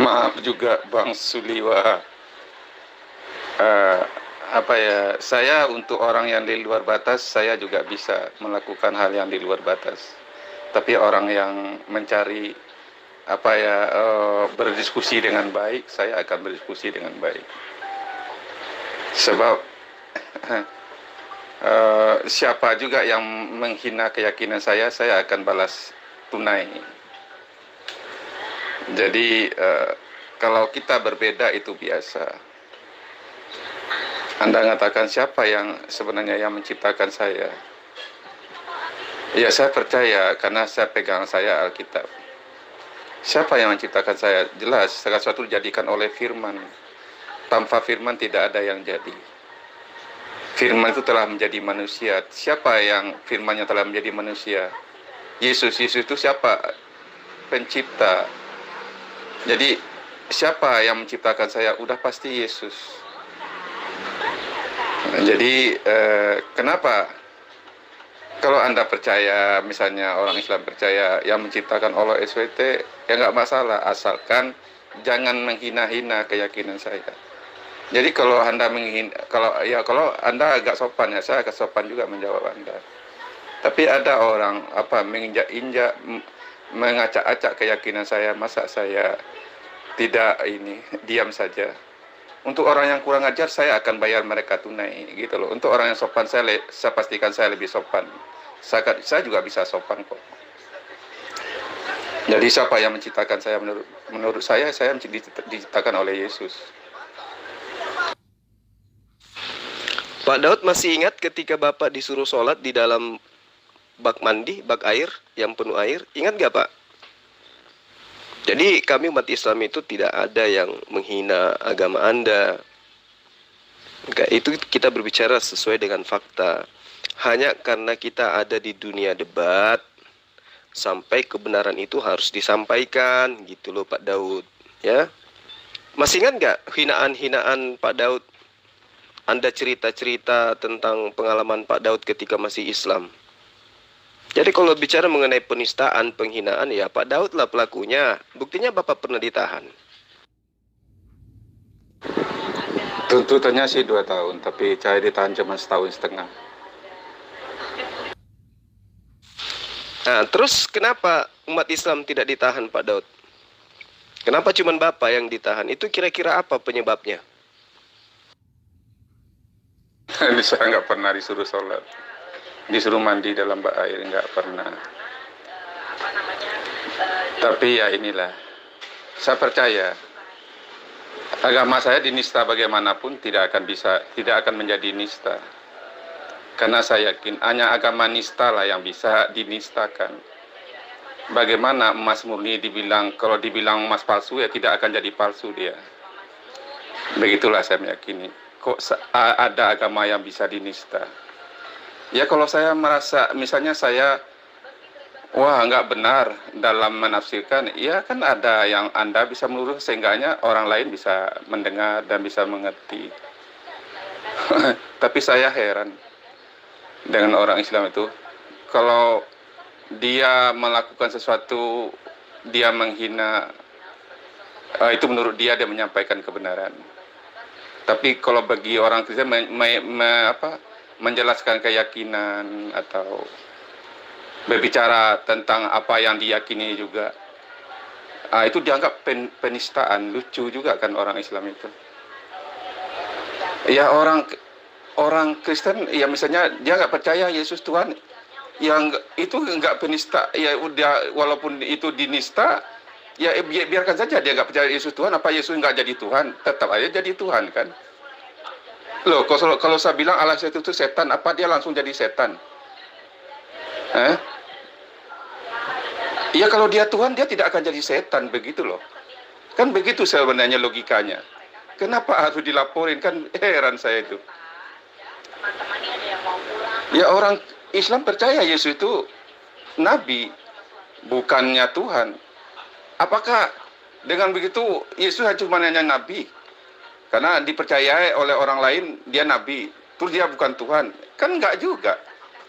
Maaf juga Bang Suliwa. Eh, apa ya? Saya untuk orang yang di luar batas, saya juga bisa melakukan hal yang di luar batas. Tapi orang yang mencari apa ya berdiskusi dengan baik, saya akan berdiskusi dengan baik. Sebab siapa juga yang menghina keyakinan saya akan balas tunai. Jadi kalau kita berbeda itu biasa. Anda mengatakan siapa yang sebenarnya yang menciptakan saya? Ya saya percaya karena saya pegang saya Alkitab. Siapa yang menciptakan saya? Jelas segala sesuatu dijadikan oleh firman. Tanpa firman tidak ada yang jadi. Firman itu telah menjadi manusia. Siapa yang firmannya telah menjadi manusia? Yesus. Yesus itu siapa? Pencipta. Jadi siapa yang menciptakan saya? Udah pasti Yesus. Jadi kenapa kalau Anda percaya, misalnya orang Islam percaya yang menciptakan Allah SWT, ya nggak masalah, asalkan jangan menghina-hina keyakinan saya. Jadi kalau Anda kalau Anda agak sopan ya, saya agak sopan juga menjawab Anda. Tapi ada orang menginjak-injak, mengacak-acak keyakinan saya, masa saya tidak diam saja. Untuk orang yang kurang ajar saya akan bayar mereka tunai gitu loh. Untuk orang yang sopan saya pastikan saya lebih sopan. Saya juga bisa sopan kok. Jadi siapa yang menciptakan saya? Menurut saya diciptakan oleh Yesus. Pak Daud masih ingat ketika Bapak disuruh sholat di dalam bak mandi, bak air yang penuh air? Ingat gak Pak? Jadi kami umat Islam itu tidak ada yang menghina agama Anda. Itu kita berbicara sesuai dengan fakta. Hanya karena kita ada di dunia debat, sampai kebenaran itu harus disampaikan, gitu loh Pak Daud. Ya, masih ingat gak hinaan-hinaan Pak Daud? Anda cerita-cerita tentang pengalaman Pak Daud ketika masih Islam. Jadi kalau bicara mengenai penistaan, penghinaan, ya Pak Daud lah pelakunya. Buktinya Bapak pernah ditahan. Tuntutannya sih 2 tahun, tapi saya ditahan cuma 1,5 tahun. Nah, terus kenapa umat Islam tidak ditahan Pak Daud? Kenapa cuma Bapak yang ditahan? Itu kira-kira apa penyebabnya? Saya nggak pernah disuruh sholat. Disuruh mandi dalam bak air, nggak pernah. Tapi ya inilah, saya percaya agama saya dinista bagaimanapun tidak akan menjadi nista. Karena saya yakin hanya agama nista lah yang bisa dinistakan. Bagaimana emas murni kalau dibilang emas palsu ya tidak akan jadi palsu dia. Begitulah saya meyakini. Kok ada agama yang bisa dinista? Ya kalau saya merasa misalnya nggak benar dalam menafsirkan, ya kan ada yang Anda bisa melurus sehingganya orang lain bisa mendengar dan bisa mengerti. Tapi saya heran dengan orang Islam itu, kalau dia melakukan sesuatu, dia menghina, itu menurut dia menyampaikan kebenaran. Tapi kalau bagi orang Kristen menjelaskan keyakinan atau berbicara tentang apa yang diyakini juga, itu dianggap penistaan. Lucu juga kan orang Islam itu. Ya orang Kristen ya misalnya dia nggak percaya Yesus Tuhan, yang itu nggak penista. Ya udah, walaupun itu dinista, ya biarkan saja dia nggak percaya Yesus Tuhan. Apa Yesus nggak jadi Tuhan? Tetap aja jadi Tuhan kan. Loh, kalau saya bilang Allah itu setan, apa dia langsung jadi setan? Ya kalau dia Tuhan, dia tidak akan jadi setan, begitu loh. Kan begitu sebenarnya logikanya. Kenapa harus dilaporin? Kan heran saya itu. Ya orang Islam percaya Yesus itu Nabi, bukannya Tuhan. Apakah dengan begitu Yesus cuma hanya Nabi? Karena dipercayai oleh orang lain dia Nabi, terus dia bukan Tuhan. Kan enggak juga.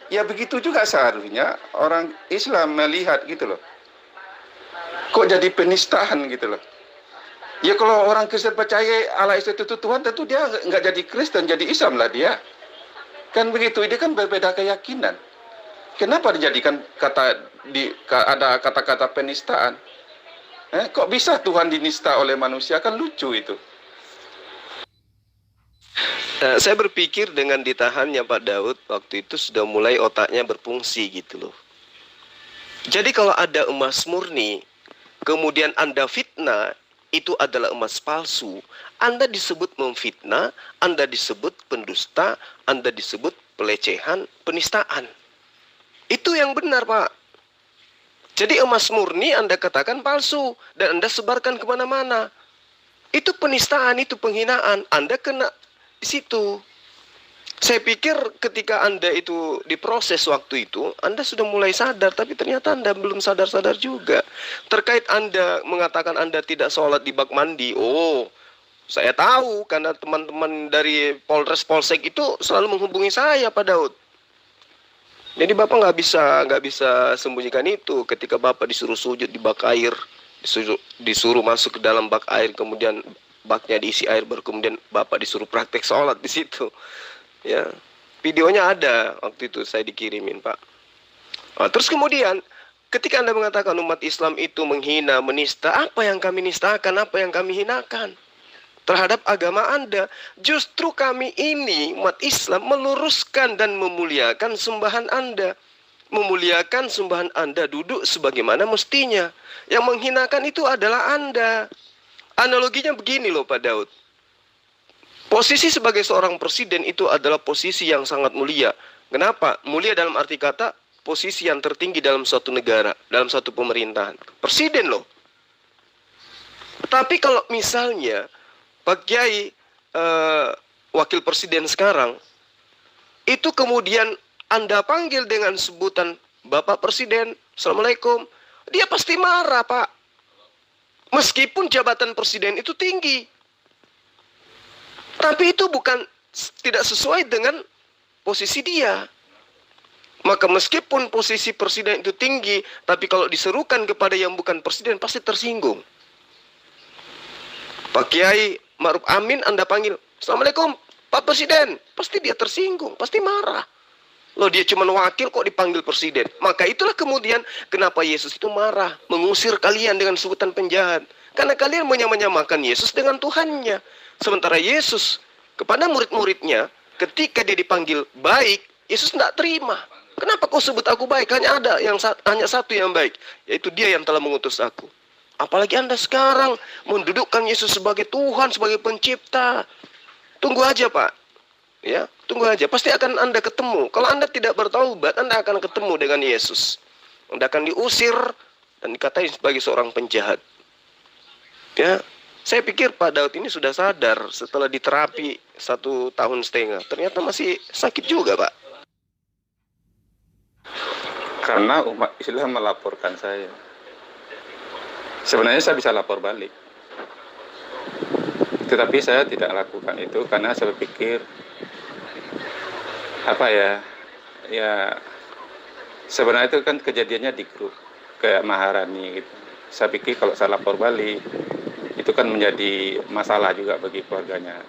Ya begitu juga seharusnya orang Islam melihat gitu loh. Kok jadi penistaan gitu loh. Ya kalau orang Kristen percaya Allah itu Tuhan, tentu dia nggak jadi Kristen, jadi Islam lah dia. Kan begitu, ini kan berbeda keyakinan. Kenapa dijadikan ada kata-kata penistaan? Kok bisa Tuhan dinista oleh manusia? Kan lucu itu. Saya berpikir dengan ditahannya Pak Daud waktu itu sudah mulai otaknya berfungsi gitu loh. Jadi kalau ada emas murni, kemudian Anda fitnah, itu adalah emas palsu. Anda disebut memfitnah, Anda disebut pendusta, Anda disebut pelecehan, penistaan. Itu yang benar Pak. Jadi emas murni Anda katakan palsu dan Anda sebarkan kemana-mana. Itu penistaan, itu penghinaan. Anda kena di situ. Saya pikir ketika Anda itu diproses waktu itu, Anda sudah mulai sadar, tapi ternyata Anda belum sadar-sadar juga. Terkait Anda mengatakan Anda tidak sholat di bak mandi, oh, saya tahu karena teman-teman dari Polres Polsek itu selalu menghubungi saya Pak Daud. Jadi Bapak nggak bisa sembunyikan itu. Ketika Bapak disuruh sujud di bak air, disuruh masuk ke dalam bak air, kemudian baknya diisi air, baru kemudian Bapak disuruh praktek sholat di situ. Ya, videonya ada waktu itu saya dikirimin Pak. Terus kemudian ketika Anda mengatakan umat Islam itu menghina, menista, apa yang kami nistakan, apa yang kami hinakan terhadap agama Anda? Justru kami ini umat Islam meluruskan dan memuliakan sembahan Anda. Memuliakan sembahan Anda, duduk sebagaimana mestinya. Yang menghinakan itu adalah Anda. Analoginya begini loh Pak Daud. Posisi sebagai seorang presiden itu adalah posisi yang sangat mulia. Kenapa? Mulia dalam arti kata posisi yang tertinggi dalam suatu negara, dalam suatu pemerintahan. Presiden loh. Tapi kalau misalnya Pak Kiai wakil presiden sekarang, itu kemudian Anda panggil dengan sebutan Bapak Presiden, Assalamualaikum, dia pasti marah Pak. Meskipun jabatan presiden itu tinggi. Tapi itu tidak sesuai dengan posisi dia. Maka meskipun posisi presiden itu tinggi, tapi kalau diserukan kepada yang bukan presiden pasti tersinggung. Pak Kiai Ma'ruf Amin Anda panggil, Assalamualaikum Pak Presiden, pasti dia tersinggung, pasti marah. Loh dia cuma wakil kok dipanggil presiden. Maka itulah kemudian kenapa Yesus itu marah, mengusir kalian dengan sebutan penjahat. Karena kalian menyamakan Yesus dengan Tuhannya. Sementara Yesus kepada murid-muridnya ketika dia dipanggil baik, Yesus tidak terima. Kenapa kau sebut aku baik? Hanya satu yang baik, yaitu dia yang telah mengutus aku. Apalagi Anda sekarang mendudukkan Yesus sebagai Tuhan, sebagai pencipta. Tunggu aja Pak. Ya, tunggu aja. Pasti akan Anda ketemu. Kalau Anda tidak bertaubat, Anda akan ketemu dengan Yesus. Anda akan diusir dan dikatai sebagai seorang penjahat. Ya, saya pikir Pak Daud ini sudah sadar setelah diterapi 1,5 tahun. Ternyata masih sakit juga Pak. Karena umat Islam melaporkan saya. Sebenarnya saya bisa lapor balik. Tetapi saya tidak lakukan itu karena saya pikir ya sebenarnya itu kan kejadiannya di grup kayak Maharani gitu. Saya pikir kalau saya lapor balik itu kan menjadi masalah juga bagi keluarganya.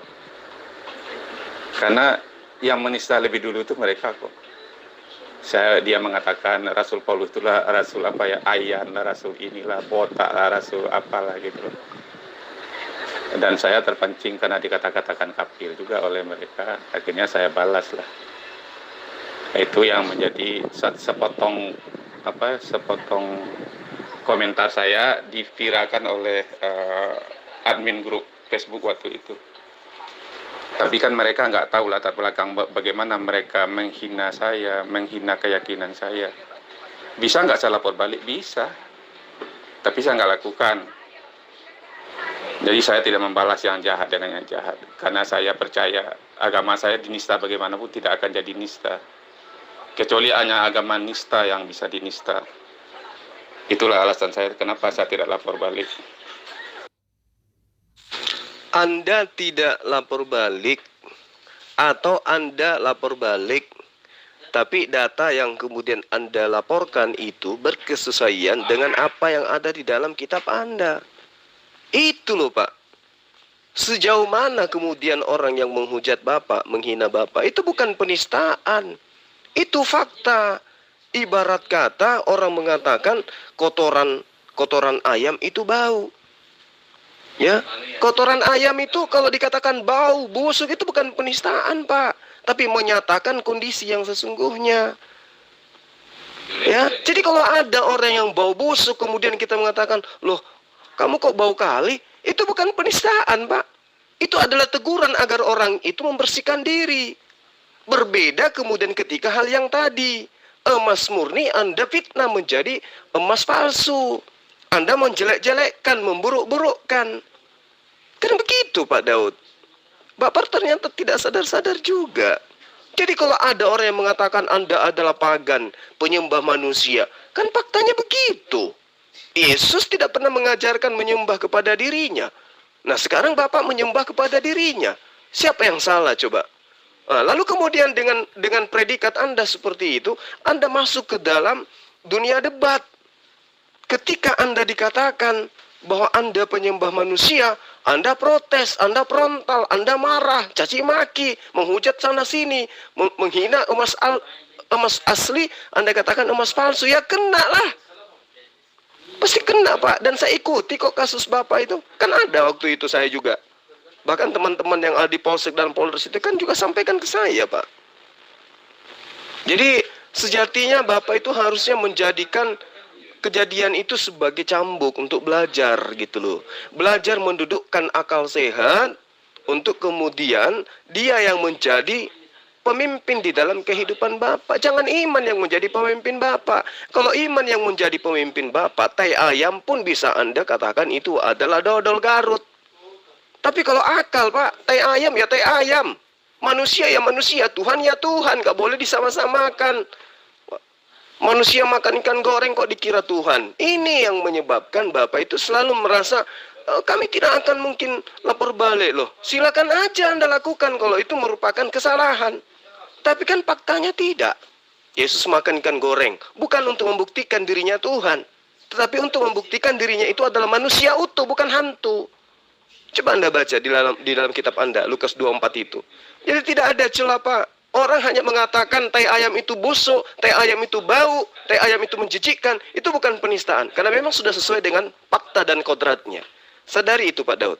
Karena yang menista lebih dulu itu mereka kok. Dia mengatakan Rasul Paulus itulah Rasul ayan, Rasul inilah, botak lah, Rasul apalah gitu. Dan saya terpancing karena dikata-katakan kafir juga oleh mereka. Akhirnya saya balas lah. Itu yang menjadi sepotong komentar saya diviralkan oleh admin grup Facebook waktu itu. Tapi kan mereka nggak tahu latar belakang bagaimana mereka menghina saya, menghina keyakinan saya. Bisa nggak saya lapor balik? Bisa. Tapi saya nggak lakukan. Jadi saya tidak membalas yang jahat dengan yang jahat. Karena saya percaya agama saya dinista bagaimanapun tidak akan jadi nista. Kecuali hanya agama nista yang bisa dinista. Itulah alasan saya kenapa saya tidak lapor balik. Anda tidak lapor balik atau Anda lapor balik, tapi data yang kemudian Anda laporkan itu berkesesuaian dengan apa yang ada di dalam kitab Anda. Itu loh Pak. Sejauh mana kemudian orang yang menghujat Bapak, menghina Bapak, itu bukan penistaan. Itu fakta. Ibarat kata orang mengatakan kotoran ayam itu bau. Ya, kotoran ayam itu kalau dikatakan bau, busuk itu bukan penistaan, Pak, tapi menyatakan kondisi yang sesungguhnya. Ya, jadi kalau ada orang yang bau busuk kemudian kita mengatakan, "Loh, kamu kok bau kali?" Itu bukan penistaan, Pak. Itu adalah teguran agar orang itu membersihkan diri. Berbeda kemudian ketika hal yang tadi, emas murni Anda fitnah menjadi emas palsu. Anda menjelek-jelekkan, memburuk-burukkan. Kan begitu Pak Daud. Bapak ternyata tidak sadar-sadar juga. Jadi kalau ada orang yang mengatakan Anda adalah pagan, penyembah manusia, kan faktanya begitu. Yesus tidak pernah mengajarkan menyembah kepada dirinya. Nah sekarang Bapak menyembah kepada dirinya. Siapa yang salah coba? Lalu kemudian dengan predikat Anda seperti itu, Anda masuk ke dalam dunia debat. Ketika Anda dikatakan bahwa Anda penyembah manusia, Anda protes, Anda frontal, Anda marah, caci maki, menghujat sana sini, menghina emas asli, Anda katakan emas palsu, ya kena lah. Pasti kena Pak, dan saya ikuti kok kasus Bapak itu. Kan ada waktu itu saya juga. Bahkan teman-teman yang ada di Polsek dan Polres itu kan juga sampaikan ke saya Pak. Jadi sejatinya Bapak itu harusnya menjadikan kejadian itu sebagai cambuk untuk belajar gitu loh. Belajar mendudukkan akal sehat untuk kemudian dia yang menjadi pemimpin di dalam kehidupan Bapak. Jangan iman yang menjadi pemimpin Bapak. Kalau iman yang menjadi pemimpin Bapak, tai ayam pun bisa Anda katakan itu adalah dodol Garut. Tapi kalau akal Pak, tai ayam ya tai ayam. Manusia ya manusia, Tuhan ya Tuhan. Gak boleh disama-samakan. Manusia makan ikan goreng kok dikira Tuhan. Ini yang menyebabkan Bapak itu selalu merasa kami tidak akan mungkin lapor balik loh. Silakan aja Anda lakukan kalau itu merupakan kesalahan. Tapi kan faktanya tidak. Yesus makan ikan goreng bukan untuk membuktikan dirinya Tuhan, tetapi untuk membuktikan dirinya itu adalah manusia utuh, bukan hantu. Coba Anda baca di dalam kitab Anda, Lukas 24 itu. Jadi tidak ada celah Pak. Orang hanya mengatakan tai ayam itu busuk, tai ayam itu bau, tai ayam itu menjijikkan. Itu bukan penistaan. Karena memang sudah sesuai dengan fakta dan kodratnya. Sadari itu Pak Daud.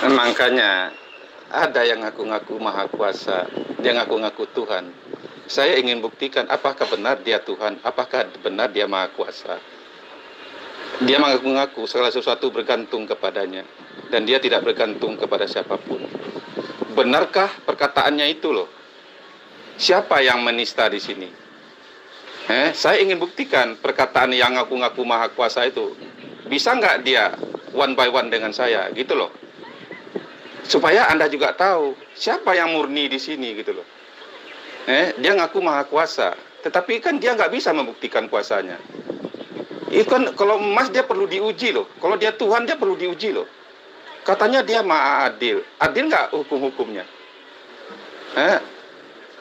Makanya ada yang ngaku-ngaku maha kuasa, dia ngaku-ngaku Tuhan. Saya ingin buktikan apakah benar dia Tuhan, apakah benar dia maha kuasa. Dia mengaku-ngaku segala sesuatu bergantung kepadanya, dan dia tidak bergantung kepada siapapun. Benarkah perkataannya itu loh? Siapa yang menista di sini? Saya ingin buktikan perkataan yang ngaku-ngaku maha kuasa itu. Bisa nggak dia one by one dengan saya, gitu loh. Supaya Anda juga tahu siapa yang murni di sini gitu loh. Dia ngaku maha kuasa, tetapi kan dia nggak bisa membuktikan kuasanya. Itu kan kalau emas dia perlu diuji loh. Kalau dia Tuhan dia perlu diuji loh. Katanya dia maha adil. Adil nggak hukum-hukumnya?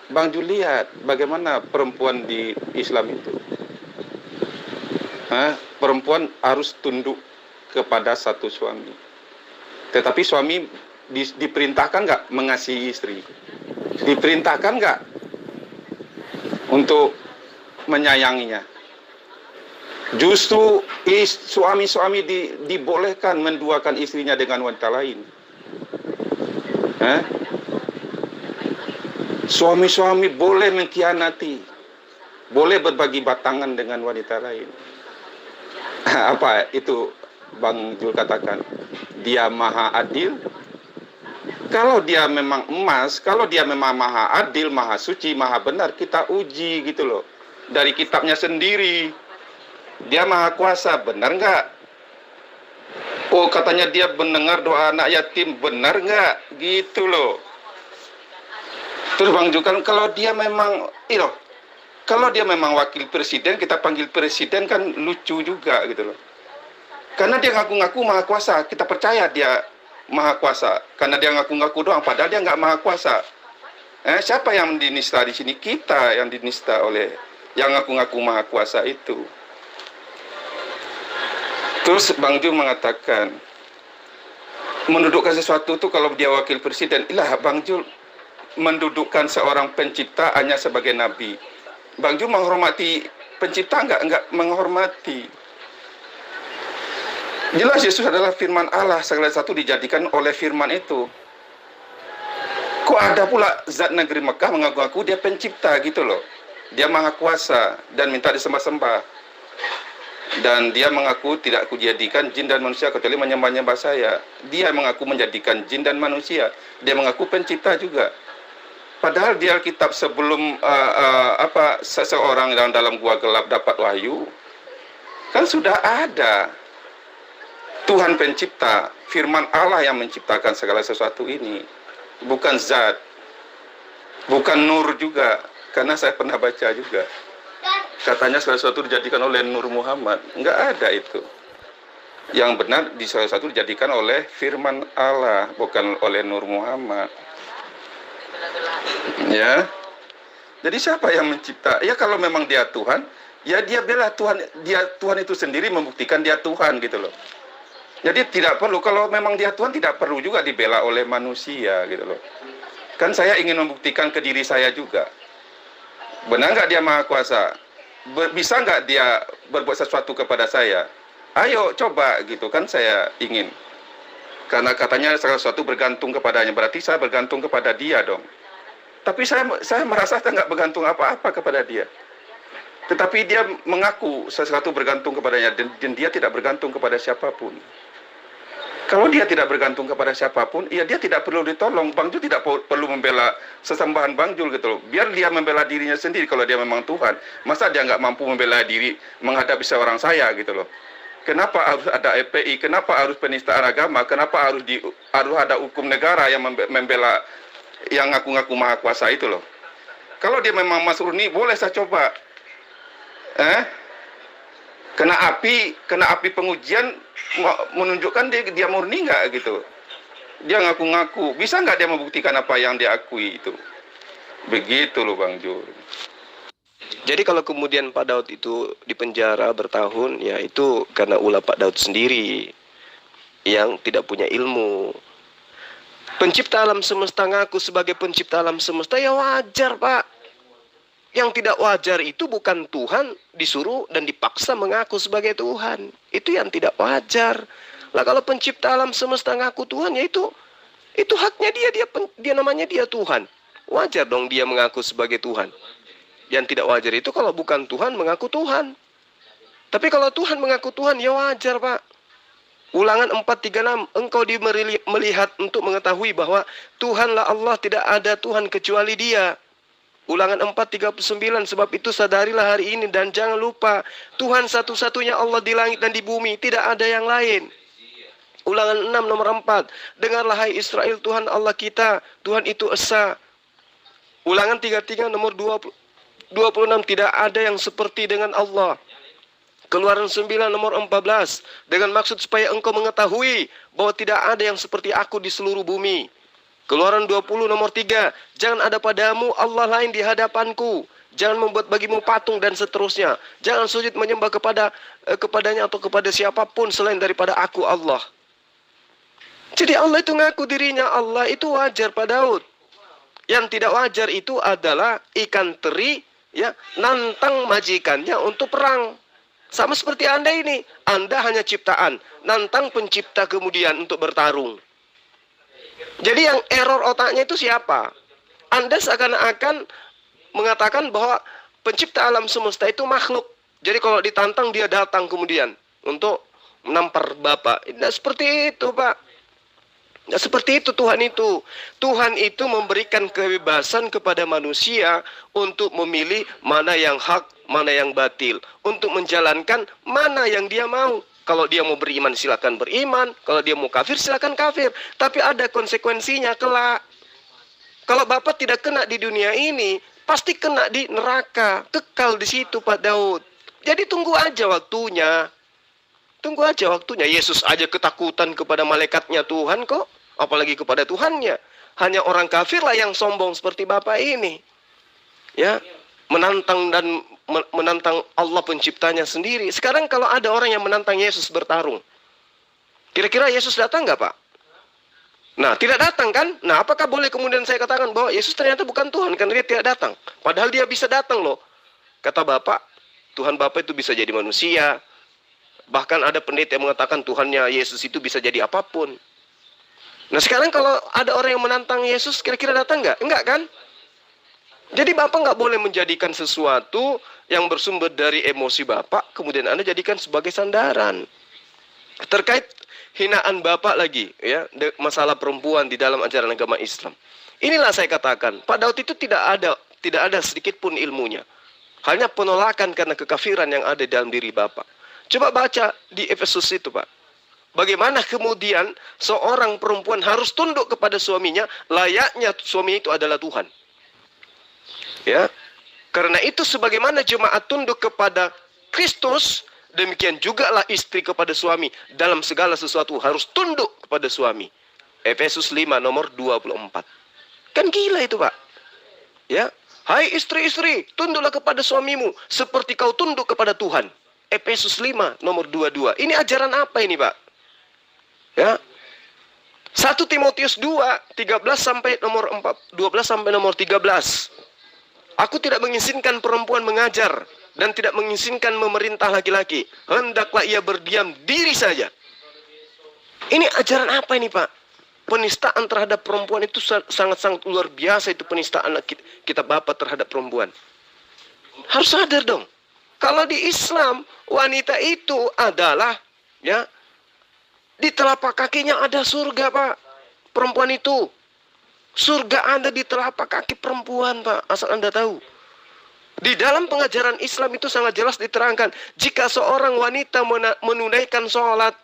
Bang Jul lihat bagaimana perempuan di Islam itu. Perempuan harus tunduk kepada satu suami. Tetapi suami diperintahkan nggak mengasihi istri? Diperintahkan nggak untuk menyayanginya? Justru suami-suami dibolehkan menduakan istrinya dengan wanita lain. Suami-suami boleh mengkhianati, boleh berbagi batangan dengan wanita lain. Apa itu Bang Jul katakan? Dia maha adil. Kalau dia memang emas, kalau dia memang maha adil, maha suci, maha benar, kita uji gitu loh. Dari kitabnya sendiri. Dia maha kuasa, benar nggak? Oh katanya dia mendengar doa anak yatim, benar nggak? Gitu loh. Terus Bang Jul kan kalau dia memang, kalau dia memang wakil presiden, kita panggil presiden kan lucu juga gitu loh. Karena dia ngaku-ngaku maha kuasa, kita percaya dia maha kuasa. Karena dia ngaku-ngaku doang, padahal dia nggak maha kuasa. Siapa yang dinista di sini? Kita yang dinista oleh yang ngaku-ngaku maha kuasa itu. Terus Bang Jul mengatakan, mendudukkan sesuatu tuh kalau dia wakil presiden, ilah Bang Jul mendudukkan seorang pencipta hanya sebagai nabi. Bang Jul menghormati pencipta enggak menghormati. Jelas Yesus adalah firman Allah, segala sesuatu dijadikan oleh firman itu. Kok ada pula zat negeri Mekah mengaku-ngaku dia pencipta gitu loh. Dia maha kuasa dan minta disembah-sembah. Dan dia mengaku tidak kujadikan jin dan manusia kecuali menyembah-nyembah saya. Dia mengaku menjadikan jin dan manusia. Dia mengaku pencipta juga. Padahal di Alkitab sebelum seseorang dalam gua gelap dapat wahyu, kan sudah ada Tuhan pencipta, firman Allah yang menciptakan segala sesuatu ini. Bukan zat, bukan nur juga, karena saya pernah baca juga. Katanya segala sesuatu dijadikan oleh Nur Muhammad. Enggak ada itu. Yang benar di segala sesuatu dijadikan oleh firman Allah, bukan oleh Nur Muhammad. Ya. Jadi siapa yang mencipta? Ya kalau memang dia Tuhan, ya dia bela Tuhan. Tuhan itu sendiri membuktikan dia Tuhan gitu loh. Jadi tidak perlu, kalau memang dia Tuhan tidak perlu juga dibela oleh manusia gitu loh. Kan saya ingin membuktikan ke diri saya juga. Benar nggak dia maha kuasa? Bisa nggak dia berbuat sesuatu kepada saya? Ayo coba gitu kan saya ingin. Karena katanya segala sesuatu bergantung kepadanya, berarti saya bergantung kepada dia dong. Tapi saya merasa saya nggak bergantung apa-apa kepada dia. Tetapi dia mengaku sesuatu bergantung kepadanya dan dia tidak bergantung kepada siapapun. Kalau dia tidak bergantung kepada siapapun, ya dia tidak perlu ditolong. Bang Jul tidak perlu membela sesembahan Bang Jul gitu loh. Biar dia membela dirinya sendiri kalau dia memang Tuhan. Masa dia nggak mampu membela diri menghadapi seorang saya gitu loh. Kenapa harus ada FPI? Kenapa harus penistaan agama? Kenapa harus ada hukum negara yang membela yang ngaku-ngaku maha kuasa itu loh? Kalau dia memang Mas Runi, boleh saya coba. Kena api pengujian menunjukkan dia murni nggak gitu. Dia ngaku-ngaku, bisa nggak dia membuktikan apa yang dia akui itu? Begitu loh Bang Jul. Jadi kalau kemudian Pak Daud itu dipenjara bertahun, ya itu karena ulah Pak Daud sendiri yang tidak punya ilmu. Pencipta alam semesta ngaku sebagai pencipta alam semesta, ya wajar Pak. Yang tidak wajar itu bukan Tuhan disuruh dan dipaksa mengaku sebagai Tuhan. Itu yang tidak wajar. Lah kalau pencipta alam semesta ngaku Tuhan, ya itu haknya dia namanya dia Tuhan. Wajar dong dia mengaku sebagai Tuhan. Yang tidak wajar itu kalau bukan Tuhan mengaku Tuhan. Tapi kalau Tuhan mengaku Tuhan, ya wajar Pak. Ulangan 4:36, engkau melihat untuk mengetahui bahwa Tuhanlah Allah, tidak ada Tuhan kecuali Dia. Ulangan 4:39, sebab itu sadarilah hari ini dan jangan lupa Tuhan satu-satunya Allah di langit dan di bumi, tidak ada yang lain. Ulangan 6 nomor 4, dengarlah hai Israel, Tuhan Allah kita, Tuhan itu esa. Ulangan 33 nomor 26, tidak ada yang seperti dengan Allah. Keluaran 9 nomor 14, dengan maksud supaya engkau mengetahui bahwa tidak ada yang seperti aku di seluruh bumi. Keluaran 20 nomor 3, jangan ada padamu Allah lain di hadapanku. Jangan membuat bagimu patung dan seterusnya. Jangan sujud menyembah kepadanya atau kepada siapapun selain daripada aku Allah. Jadi Allah itu ngaku dirinya Allah, itu wajar Pak Daud. Yang tidak wajar itu adalah ikan teri ya nantang majikannya untuk perang. Sama seperti Anda ini, Anda hanya ciptaan, nantang pencipta kemudian untuk bertarung. Jadi yang error otaknya itu siapa? Anda seakan-akan mengatakan bahwa pencipta alam semesta itu makhluk. Jadi kalau ditantang dia datang kemudian untuk menampar Bapak. Tidak seperti itu Pak. Tidak seperti itu Tuhan itu. Tuhan itu memberikan kebebasan kepada manusia untuk memilih mana yang hak, mana yang batil. Untuk menjalankan mana yang dia mau. Kalau dia mau beriman silakan beriman, kalau dia mau kafir silakan kafir. Tapi ada konsekuensinya kelak. Kalau Bapak tidak kena di dunia ini, pasti kena di neraka, kekal di situ Pak Daud. Jadi tunggu aja waktunya. Tunggu aja waktunya. Yesus aja ketakutan kepada malaikatnya Tuhan kok, apalagi kepada Tuhannya. Hanya orang kafir lah yang sombong seperti Bapak ini. Ya, menantang Allah penciptanya sendiri. Sekarang kalau ada orang yang menantang Yesus bertarung, kira-kira Yesus datang nggak Pak? Nah, tidak datang kan? Nah, apakah boleh kemudian saya katakan bahwa Yesus ternyata bukan Tuhan karena dia tidak datang? Padahal dia bisa datang loh. Kata Bapak, Tuhan Bapak itu bisa jadi manusia. Bahkan ada pendeta yang mengatakan Tuhannya Yesus itu bisa jadi apapun. Nah, sekarang kalau ada orang yang menantang Yesus, kira-kira datang nggak? Enggak kan? Jadi Bapak nggak boleh menjadikan sesuatu yang bersumber dari emosi Bapak, kemudian Anda jadikan sebagai sandaran. Terkait hinaan Bapak lagi, ya, masalah perempuan di dalam ajaran agama Islam. Inilah saya katakan, Pak Daud itu tidak ada sedikit pun ilmunya. Hanya penolakan karena kekafiran yang ada dalam diri Bapak. Coba baca di Efesus itu, Pak. Bagaimana kemudian seorang perempuan harus tunduk kepada suaminya, layaknya suami itu adalah Tuhan. Ya. Karena itu sebagaimana jemaat tunduk kepada Kristus, demikian juga lah istri kepada suami. Dalam segala sesuatu harus tunduk kepada suami. Efesus 5 nomor 24. Kan gila itu, Pak. Ya. Hai istri-istri, tunduklah kepada suamimu seperti kau tunduk kepada Tuhan. Efesus 5 nomor 22. Ini ajaran apa ini, Pak? Ya. 1 Timotius 2 13 sampai nomor 12 sampai nomor 13. Aku tidak mengizinkan perempuan mengajar dan tidak mengizinkan memerintah laki-laki. Hendaklah ia berdiam diri saja. Ini ajaran apa ini, Pak? Penistaan terhadap perempuan itu sangat-sangat luar biasa, itu penistaan kita Bapak terhadap perempuan. Harus sadar dong. Kalau di Islam, wanita itu adalah, ya, di telapak kakinya ada surga, Pak. Perempuan itu. Surga ada di telapak kaki perempuan, Pak. Asal Anda tahu. Di dalam pengajaran Islam itu sangat jelas diterangkan. Jika seorang wanita menunaikan sholat,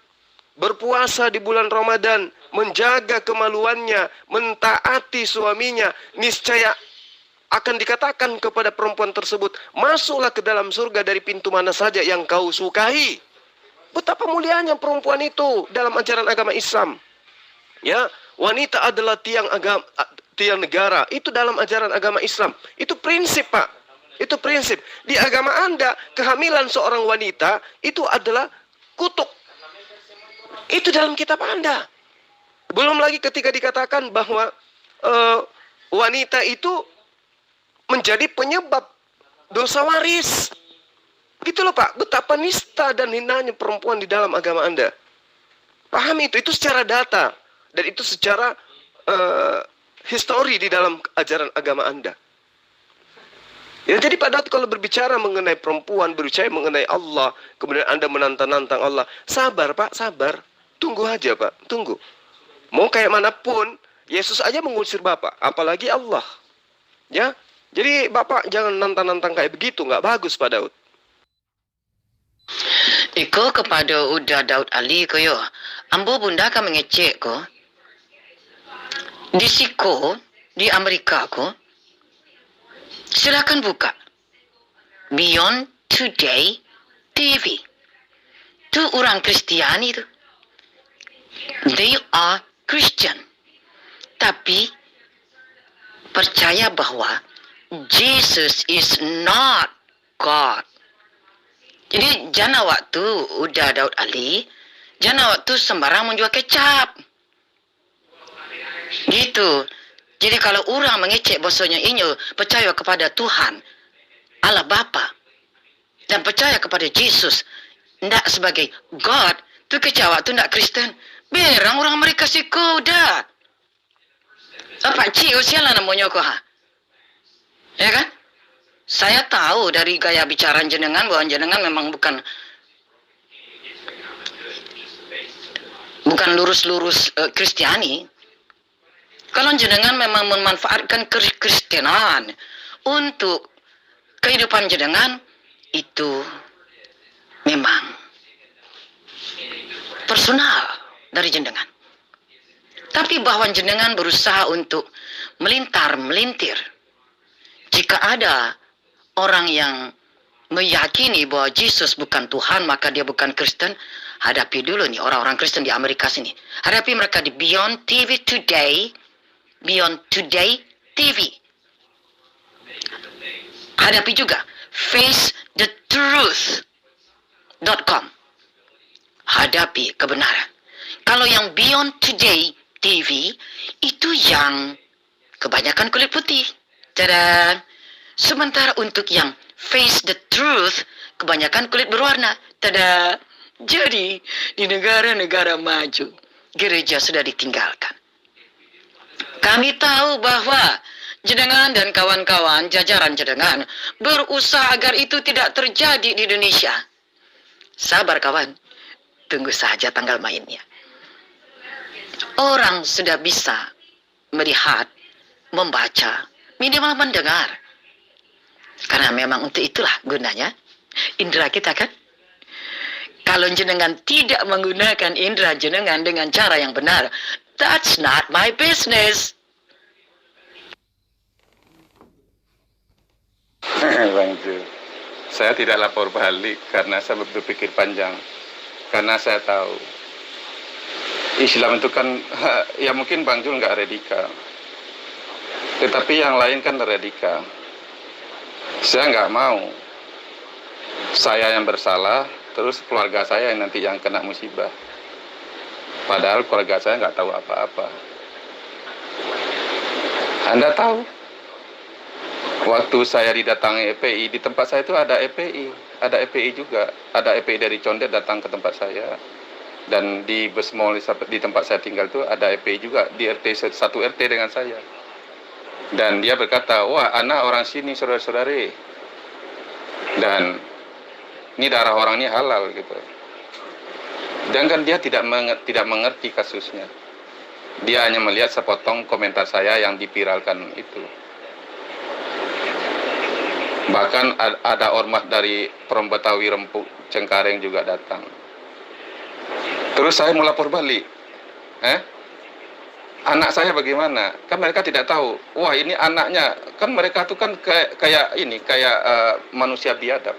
berpuasa di bulan Ramadan, menjaga kemaluannya, mentaati suaminya, niscaya akan dikatakan kepada perempuan tersebut, masuklah ke dalam surga dari pintu mana saja yang kau sukai. Betapa mulianya perempuan itu dalam ajaran agama Islam. Ya, wanita adalah tiang negara. Itu dalam ajaran agama Islam. Itu prinsip, Pak. Itu prinsip. Di agama Anda, kehamilan seorang wanita itu adalah kutuk. Itu dalam kitab Anda. Belum lagi ketika dikatakan bahwa wanita itu menjadi penyebab dosa waris. Gitu loh, Pak. Betapa nista dan hinanya perempuan di dalam agama Anda. Pahami itu secara data. Dan itu secara histori di dalam ajaran agama Anda. Ya, jadi Pak Daud kalau berbicara mengenai perempuan, berbicara mengenai Allah, kemudian Anda menantang-nantang Allah, sabar, Pak, sabar. Tunggu aja, Pak, tunggu. Mau kayak manapun, Yesus aja mengusir Bapak, apalagi Allah. Ya, jadi Bapak jangan nantang-nantang kayak begitu, nggak bagus Pak Daud. Iko kepada Uda Daud Ali ko yo. Ambo bunda ka mengecek ko. Di Siko, di Amerika ko. Silakan buka. Beyond Today TV. Itu orang Kristiani itu. They are Christian. Tapi percaya bahwa Jesus is not God. Jadi jangan waktu udah Daud Ali, jangan waktu sembarang menjual kecap. Gitu. Jadi kalau orang mengecek bahasanya ini percaya kepada Tuhan, Allah Bapa, dan percaya kepada Yesus, tidak sebagai God, tu kecewa tu tidak Kristen. Berang orang mereka sih kau dah. Apa cik usialah namanya kau ha? Ya kan? Saya tahu dari gaya bicara jenengan bahwa jenengan memang bukan lurus-lurus Kristiani. Kalau jenengan memang memanfaatkan Kristenan untuk kehidupan jenengan, itu memang personal dari jenengan. Tapi bahwa jenengan berusaha untuk melintir. Jika ada orang yang meyakini bahwa Yesus bukan Tuhan, maka dia bukan Kristen, hadapi dulu nih orang-orang Kristen di Amerika sini. Hadapi mereka di Beyond TV Today, Beyond Today TV. Hadapi juga facethetruth.com. Hadapi kebenaran. Kalau yang Beyond Today TV itu yang kebanyakan kulit putih. Tada. Sementara untuk yang face the truth, kebanyakan kulit berwarna. Tada. Jadi, di negara-negara maju, gereja sudah ditinggalkan. Kami tahu bahwa jenengan dan kawan-kawan jajaran jenengan berusaha agar itu tidak terjadi di Indonesia. Sabar kawan, tunggu saja tanggal mainnya. Orang sudah bisa melihat, membaca, minimal mendengar. Karena memang untuk itulah gunanya indera kita kan. Kalau jenengan tidak menggunakan indera jenengan dengan cara yang benar, that's not my business. Bang Ju, saya tidak lapor balik karena saya berpikir panjang. Karena saya tahu Islam itu kan, ya mungkin Bang Jul nggak radikal, tetapi yang lain kan radikal. Saya nggak mau saya yang bersalah, terus keluarga saya yang nanti yang kena musibah. Padahal keluarga saya nggak tahu apa-apa. Anda tahu, waktu saya didatangi EPI, di tempat saya itu ada EPI juga, ada EPI dari Condet datang ke tempat saya, dan di Besmol di tempat saya tinggal itu ada EPI juga di RT 1 RT dengan saya, dan dia berkata, wah anak orang sini saudara-saudari, dan ini darah orang ini halal gitu. Dan kan dia tidak mengerti kasusnya, dia hanya melihat sepotong komentar saya yang dipiralkan itu. Bahkan ada ormas dari Prom Betawi Rempuk Cengkareng juga datang. Terus saya mau lapor balik. Anak saya bagaimana? Kan mereka tidak tahu. Wah, ini anaknya. Kan mereka tuh kan kayak manusia biadab.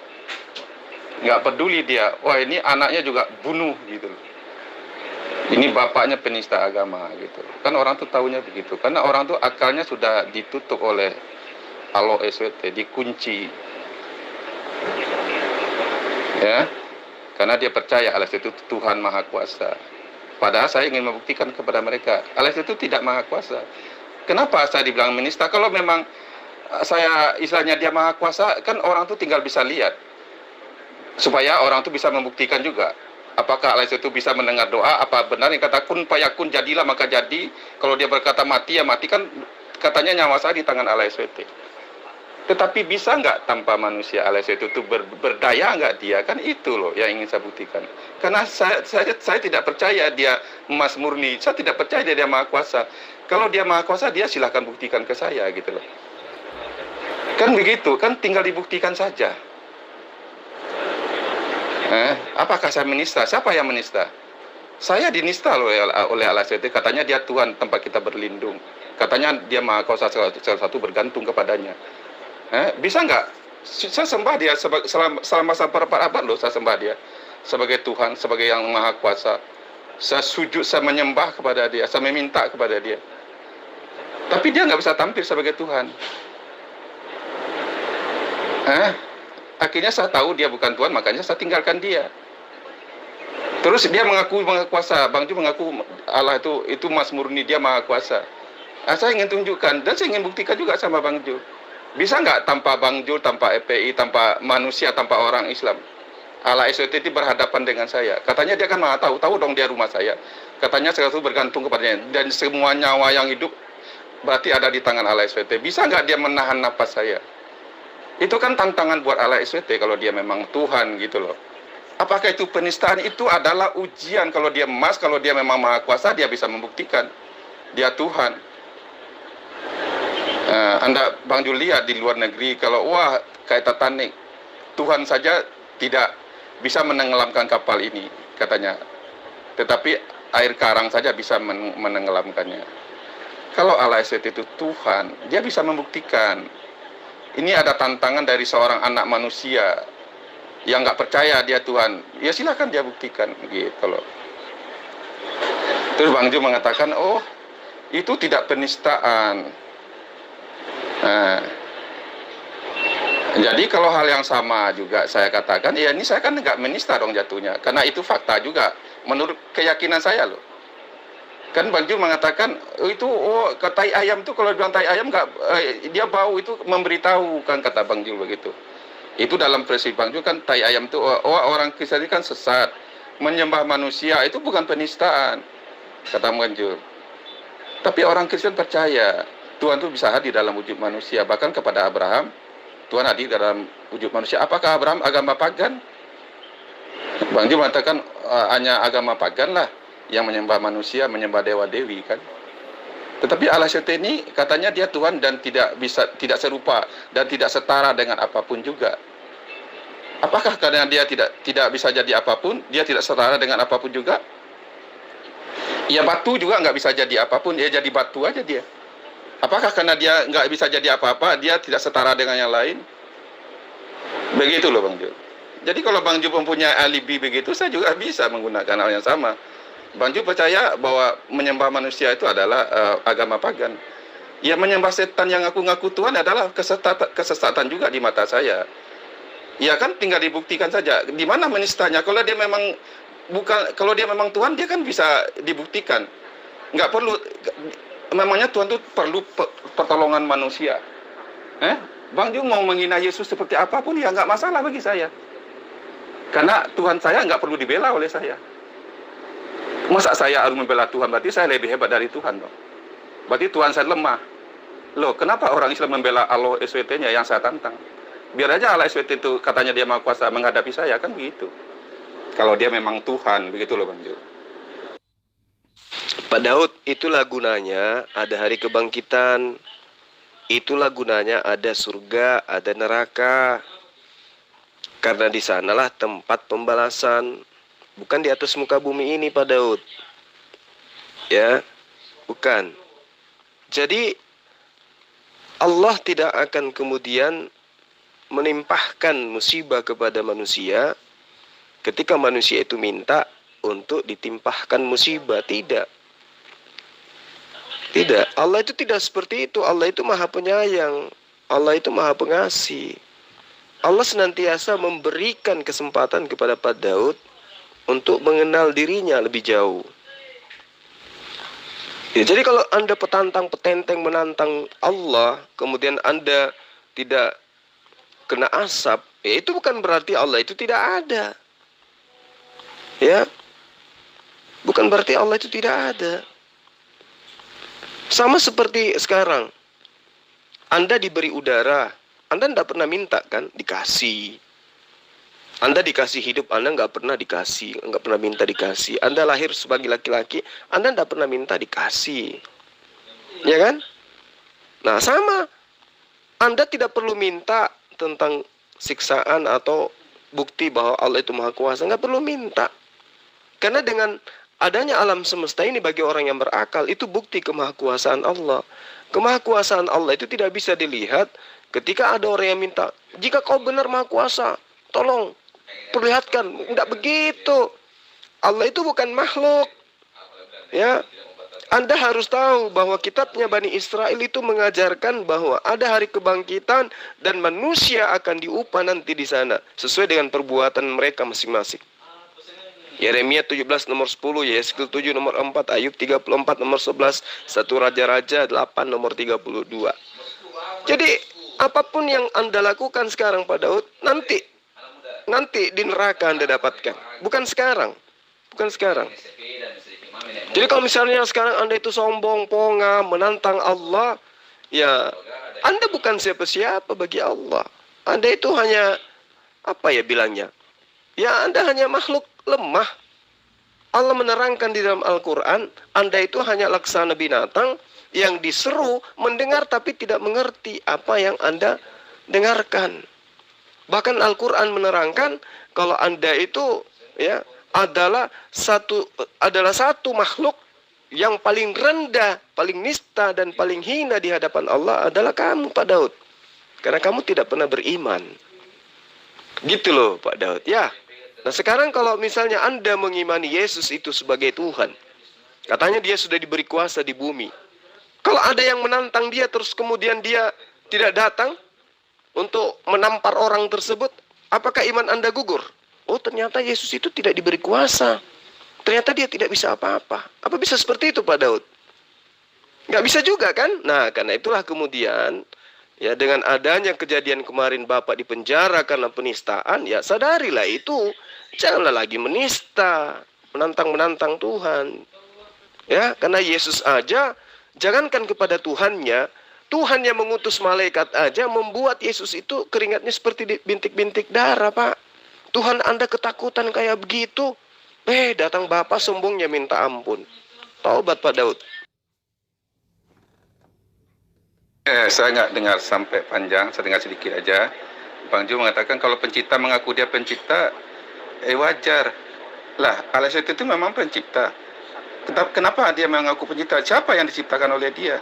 Nggak peduli dia. Wah, ini anaknya juga bunuh gitu. Ini bapaknya penista agama gitu. Kan orang tuh taunya begitu. Karena orang tuh akalnya sudah ditutup oleh Alo SWT, dikunci. Ya. Karena dia percaya Allah itu Tuhan Maha Kuasa. Padahal saya ingin membuktikan kepada mereka, Allah itu tidak Maha Kuasa. Kenapa saya dibilang menista? Kalau memang saya istilahnya dia Maha Kuasa, kan orang itu tinggal bisa lihat. Supaya orang itu bisa membuktikan juga. Apakah Allah itu bisa mendengar doa, apa benar yang kata kun payakun jadilah maka jadi. Kalau dia berkata mati ya mati, kan katanya nyawa saya di tangan Allah SWT. Tetapi bisa nggak tanpa manusia Allah itu berdaya nggak dia? Kan itu loh yang ingin saya buktikan. Karena saya tidak percaya dia emas murni. Saya tidak percaya dia Maha Kuasa. Kalau dia Maha Kuasa, dia silahkan buktikan ke saya gitu loh. Kan begitu, kan tinggal dibuktikan saja. Apakah saya menista? Siapa yang menista? Saya dinista loh oleh Allah SWT. Katanya dia Tuhan tempat kita berlindung. Katanya dia Maha Kuasa, salah satu bergantung kepadanya. Bisa nggak? Saya sembah dia selama berapa abad loh, saya sembah dia sebagai Tuhan, sebagai yang Maha Kuasa. Saya sujud, saya menyembah kepada dia, saya meminta kepada dia. Tapi dia nggak bisa tampil sebagai Tuhan. Akhirnya saya tahu dia bukan Tuhan, makanya saya tinggalkan dia. Terus dia mengaku Maha Kuasa. Bang Ju mengaku Allah itu Mas Murni, dia Maha Kuasa. Saya ingin tunjukkan dan saya ingin buktikan juga sama Bang Ju. Bisa nggak tanpa Bang Jul, tanpa EPI, tanpa manusia, tanpa orang Islam? Allah SWT berhadapan dengan saya. Katanya dia kan maha tahu dong dia rumah saya. Katanya saya itu bergantung kepadanya. Dan semua nyawa yang hidup berarti ada di tangan Allah SWT. Bisa nggak dia menahan napas saya? Itu kan tantangan buat Allah SWT kalau dia memang Tuhan gitu loh. Apakah itu penistaan? Itu adalah ujian. Kalau dia emas, kalau dia memang Maha Kuasa, dia bisa membuktikan dia Tuhan. Anda Bang Jul lihat di luar negeri, kalau wah kayak Titanic, Tuhan saja tidak bisa menenggelamkan kapal ini katanya, tetapi air karang saja bisa menenggelamkannya. Kalau Allah SWT itu Tuhan, dia bisa membuktikan. Ini ada tantangan dari seorang anak manusia yang nggak percaya dia Tuhan, ya silakan dia buktikan gitu loh. Terus Bang Jul mengatakan, oh itu tidak penistaan. Jadi kalau hal yang sama juga saya katakan, ya ini saya kan nggak menista dong jatuhnya, karena itu fakta juga menurut keyakinan saya loh. Kan Bang Jul mengatakan itu tai ayam itu kalau bilang tai ayam nggak dia bau itu memberitahu kan, kata Bang Jul begitu. Itu dalam versi Bang Jul kan tai ayam itu orang Kristen kan sesat, menyembah manusia itu bukan penistaan, kata Bang Jul. Tapi orang Kristen percaya Tuhan itu bisa hadir dalam wujud manusia, bahkan kepada Abraham Tuhan hadir dalam wujud manusia. Apakah Abraham agama pagan? Bang Jul mengatakan hanya agama pagan lah yang menyembah manusia, menyembah dewa-dewi kan. Tetapi Allah ini katanya dia Tuhan dan tidak serupa dan tidak setara dengan apapun juga. Apakah karena dia tidak bisa jadi apapun, dia tidak setara dengan apapun juga? Ya batu juga nggak bisa jadi apapun, dia jadi batu aja dia. Apakah karena dia nggak bisa jadi apa-apa, dia tidak setara dengan yang lain? Begitu loh Bang Jul. Jadi kalau Bang Jul mempunyai alibi begitu, saya juga bisa menggunakan hal yang sama. Bang Jul percaya bahwa menyembah manusia itu adalah agama pagan. Ya menyembah setan yang ngaku-ngaku Tuhan adalah kesesatan juga di mata saya. Ya kan tinggal dibuktikan saja. Di mana menistanya? Kalau dia memang Tuhan, dia kan bisa dibuktikan. Nggak perlu. Memangnya Tuhan itu perlu pertolongan manusia. Bang Jul mau menghina Yesus seperti apapun ya nggak masalah bagi saya. Karena Tuhan saya nggak perlu dibela oleh saya. Masa saya harus membela Tuhan? Berarti saya lebih hebat dari Tuhan dong. Berarti Tuhan saya lemah. Loh, kenapa orang Islam membela Allah SWT-nya yang saya tantang? Biar aja Allah SWT itu katanya dia maha kuasa menghadapi saya, kan begitu. Kalau dia memang Tuhan, begitu loh Bang Jul. Pak Daud, itulah gunanya ada hari kebangkitan. Itulah gunanya ada surga, ada neraka. Karena di sanalah tempat pembalasan. Bukan di atas muka bumi ini Pak Daud. Ya, bukan. Jadi Allah tidak akan kemudian menimpahkan musibah kepada manusia ketika manusia itu minta untuk ditimpahkan musibah. Tidak. Tidak. Allah itu tidak seperti itu. Allah itu maha penyayang. Allah itu maha pengasih. Allah senantiasa memberikan kesempatan kepada Pak Daud untuk mengenal dirinya lebih jauh. Ya, jadi kalau Anda petenteng menantang Allah, kemudian Anda tidak kena asap, ya itu bukan berarti Allah itu tidak ada. Ya, bukan berarti Allah itu tidak ada. Sama seperti sekarang, Anda diberi udara, Anda tidak pernah minta kan, dikasih. Anda dikasih hidup, Anda nggak pernah dikasih, nggak pernah minta dikasih. Anda lahir sebagai laki-laki, Anda nggak pernah minta dikasih, ya kan? Nah sama, Anda tidak perlu minta tentang siksaan atau bukti bahwa Allah itu maha kuasa, nggak perlu minta. Karena dengan adanya alam semesta ini bagi orang yang berakal, itu bukti kemahakuasaan Allah. Kemahakuasaan Allah itu tidak bisa dilihat ketika ada orang yang minta, jika kau benar maha kuasa, tolong perlihatkan. Tidak begitu. Allah itu bukan makhluk. Ya, Anda harus tahu bahwa kitabnya Bani Israel itu mengajarkan bahwa ada hari kebangkitan dan manusia akan diupah nanti di sana sesuai dengan perbuatan mereka masing-masing. Yeremia 17 nomor 10, Yeskel 7 nomor 4, Ayub 34 nomor 11, 1 Raja-Raja 8 nomor 32. Jadi apapun yang Anda lakukan sekarang Pak Daud, nanti di neraka Anda dapatkan. Bukan sekarang. Bukan sekarang. Jadi kalau misalnya sekarang Anda itu sombong, ponga, menantang Allah, ya Anda bukan siapa-siapa bagi Allah. Anda itu hanya, apa ya bilangnya? Ya Anda hanya makhluk lemah. Allah menerangkan di dalam Al-Quran, Anda itu hanya laksana binatang yang diseru mendengar tapi tidak mengerti apa yang Anda dengarkan. Bahkan Al-Quran menerangkan kalau Anda itu ya adalah satu makhluk yang paling rendah, paling nista dan paling hina di hadapan Allah adalah kamu Pak Daud. Karena kamu tidak pernah beriman. Gitu loh Pak Daud ya. Nah sekarang kalau misalnya Anda mengimani Yesus itu sebagai Tuhan, katanya dia sudah diberi kuasa di bumi. Kalau ada yang menantang dia terus kemudian dia tidak datang untuk menampar orang tersebut, apakah iman Anda gugur? Oh ternyata Yesus itu tidak diberi kuasa. ternyata dia tidak bisa apa-apa. Apa bisa seperti itu Pak Daud? Nggak bisa juga kan? Nah, karena itulah kemudian, ya dengan adanya kejadian kemarin Bapak di penjara karena penistaan, ya sadarilah itu. Janganlah lagi menista, menantang-menantang Tuhan. Ya, karena Yesus aja, jangankan kepada Tuhannya, Tuhan yang mengutus malaikat aja membuat Yesus itu keringatnya seperti bintik-bintik darah, Pak. Tuhan Anda ketakutan kayak begitu. Datang Bapak sombongnya minta ampun. Taubat Pak Daud. Saya nggak dengar sampai panjang, saya dengar sedikit aja. Bang Ju mengatakan kalau pencipta mengaku dia pencipta, wajar. Lah, Allah itu memang pencipta. Kenapa dia mengaku pencipta? Siapa yang diciptakan oleh dia?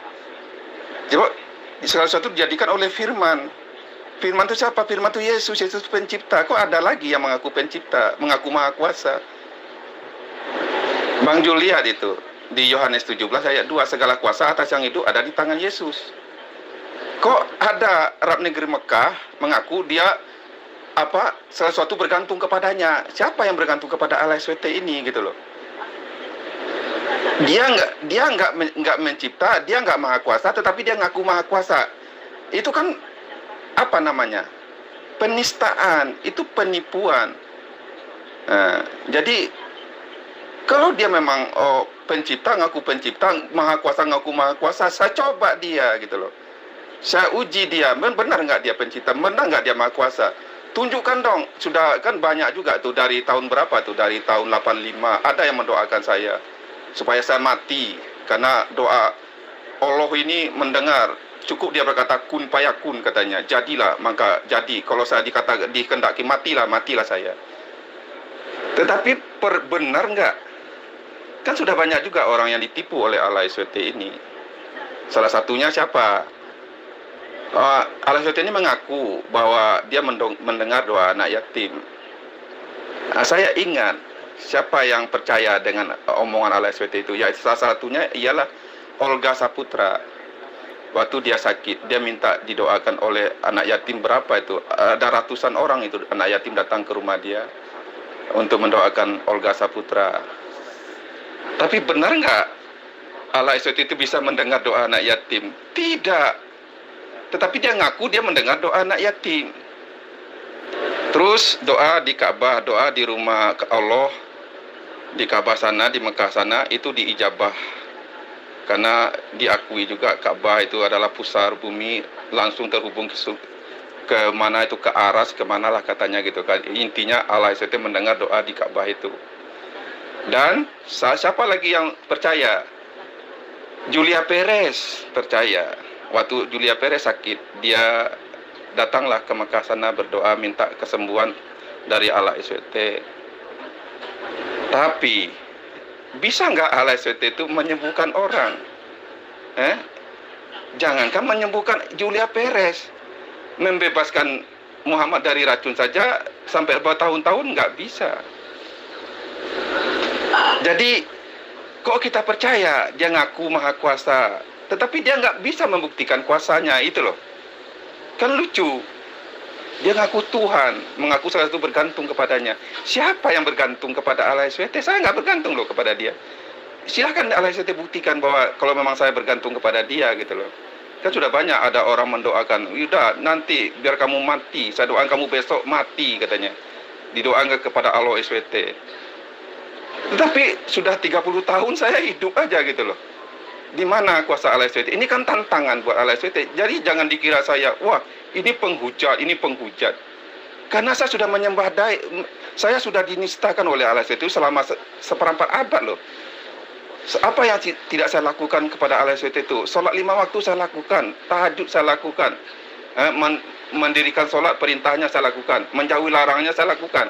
Coba, salah satu dijadikan oleh firman. Firman itu siapa? Firman itu Yesus. Yesus pencipta. Kok ada lagi yang mengaku pencipta, mengaku maha kuasa? Bang Ju lihat itu di Yohanes 17 ayat 2, segala kuasa atas yang hidup ada di tangan Yesus. Kok ada Arab negeri Mekah mengaku dia sesuatu bergantung kepadanya? Siapa yang bergantung kepada Allah SWT ini gitu loh? Dia nggak mencipta, dia nggak maha kuasa, tetapi dia ngaku maha kuasa. Itu kan apa namanya? Penistaan, itu penipuan. Nah, jadi kalau dia memang pencipta ngaku pencipta, maha kuasa ngaku maha kuasa, saya coba dia gitu loh. Saya uji dia, benar nggak dia pencipta, benar nggak dia maha kuasa. Tunjukkan dong, sudah kan banyak juga tuh dari tahun berapa tuh, dari tahun 85, ada yang mendoakan saya supaya saya mati, karena doa Allah ini mendengar, cukup dia berkata kun payakun katanya, jadilah, maka jadi, kalau saya dikehendaki matilah saya. Tetapi benar nggak? Kan sudah banyak juga orang yang ditipu oleh Allah SWT ini. Salah satunya siapa? Allah SWT ini mengaku bahwa dia mendengar doa anak yatim. Saya ingat siapa yang percaya dengan omongan Allah SWT itu. Ya, salah satunya ialah Olga Saputra. Waktu dia sakit, dia minta didoakan oleh anak yatim berapa itu. Ada ratusan orang itu anak yatim datang ke rumah dia untuk mendoakan Olga Saputra. Tapi benar nggak Allah SWT itu bisa mendengar doa anak yatim? Tidak. Tetapi dia ngaku dia mendengar doa anak yatim. Terus doa di Ka'bah, doa di rumah Allah, di Ka'bah sana, di Mekah sana, itu diijabah. Karena diakui juga Ka'bah itu adalah pusar bumi, langsung terhubung ke mana itu, ke aras, kemana lah katanya gitu kan. Intinya Allah SWT mendengar doa di Ka'bah itu. Dan siapa lagi yang percaya? Julia Perez percaya. Waktu Julia Perez sakit, dia datanglah ke Mekah sana berdoa minta kesembuhan dari Allah SWT. Tapi bisa nggak Allah SWT itu menyembuhkan orang? Jangankan menyembuhkan Julia Perez, membebaskan Muhammad dari racun saja sampai bertahun-tahun nggak bisa. Jadi kok kita percaya dia ngaku maha kuasa, tetapi dia nggak bisa membuktikan kuasanya, itu loh. Kan lucu. Dia ngaku Tuhan, mengaku salah satu bergantung kepadanya. Siapa yang bergantung kepada Allah SWT? Saya nggak bergantung loh kepada dia. Silahkan Allah SWT buktikan bahwa kalau memang saya bergantung kepada dia gitu loh. Kan sudah banyak ada orang mendoakan, udah nanti biar kamu mati, saya doakan kamu besok mati katanya. Didoakan kepada Allah SWT. Tetapi sudah 30 tahun saya hidup aja gitu loh. Di mana kuasa Allah SWT? Ini kan tantangan buat Allah SWT. Jadi jangan dikira saya, wah ini penghujat. Karena saya sudah menyembah saya sudah dinistakan oleh Allah SWT selama seperempat abad loh. Apa yang tidak saya lakukan kepada Allah SWT itu? Sholat 5 waktu saya lakukan, tahajud saya lakukan, mendirikan sholat perintahnya saya lakukan, menjauhi larangannya saya lakukan.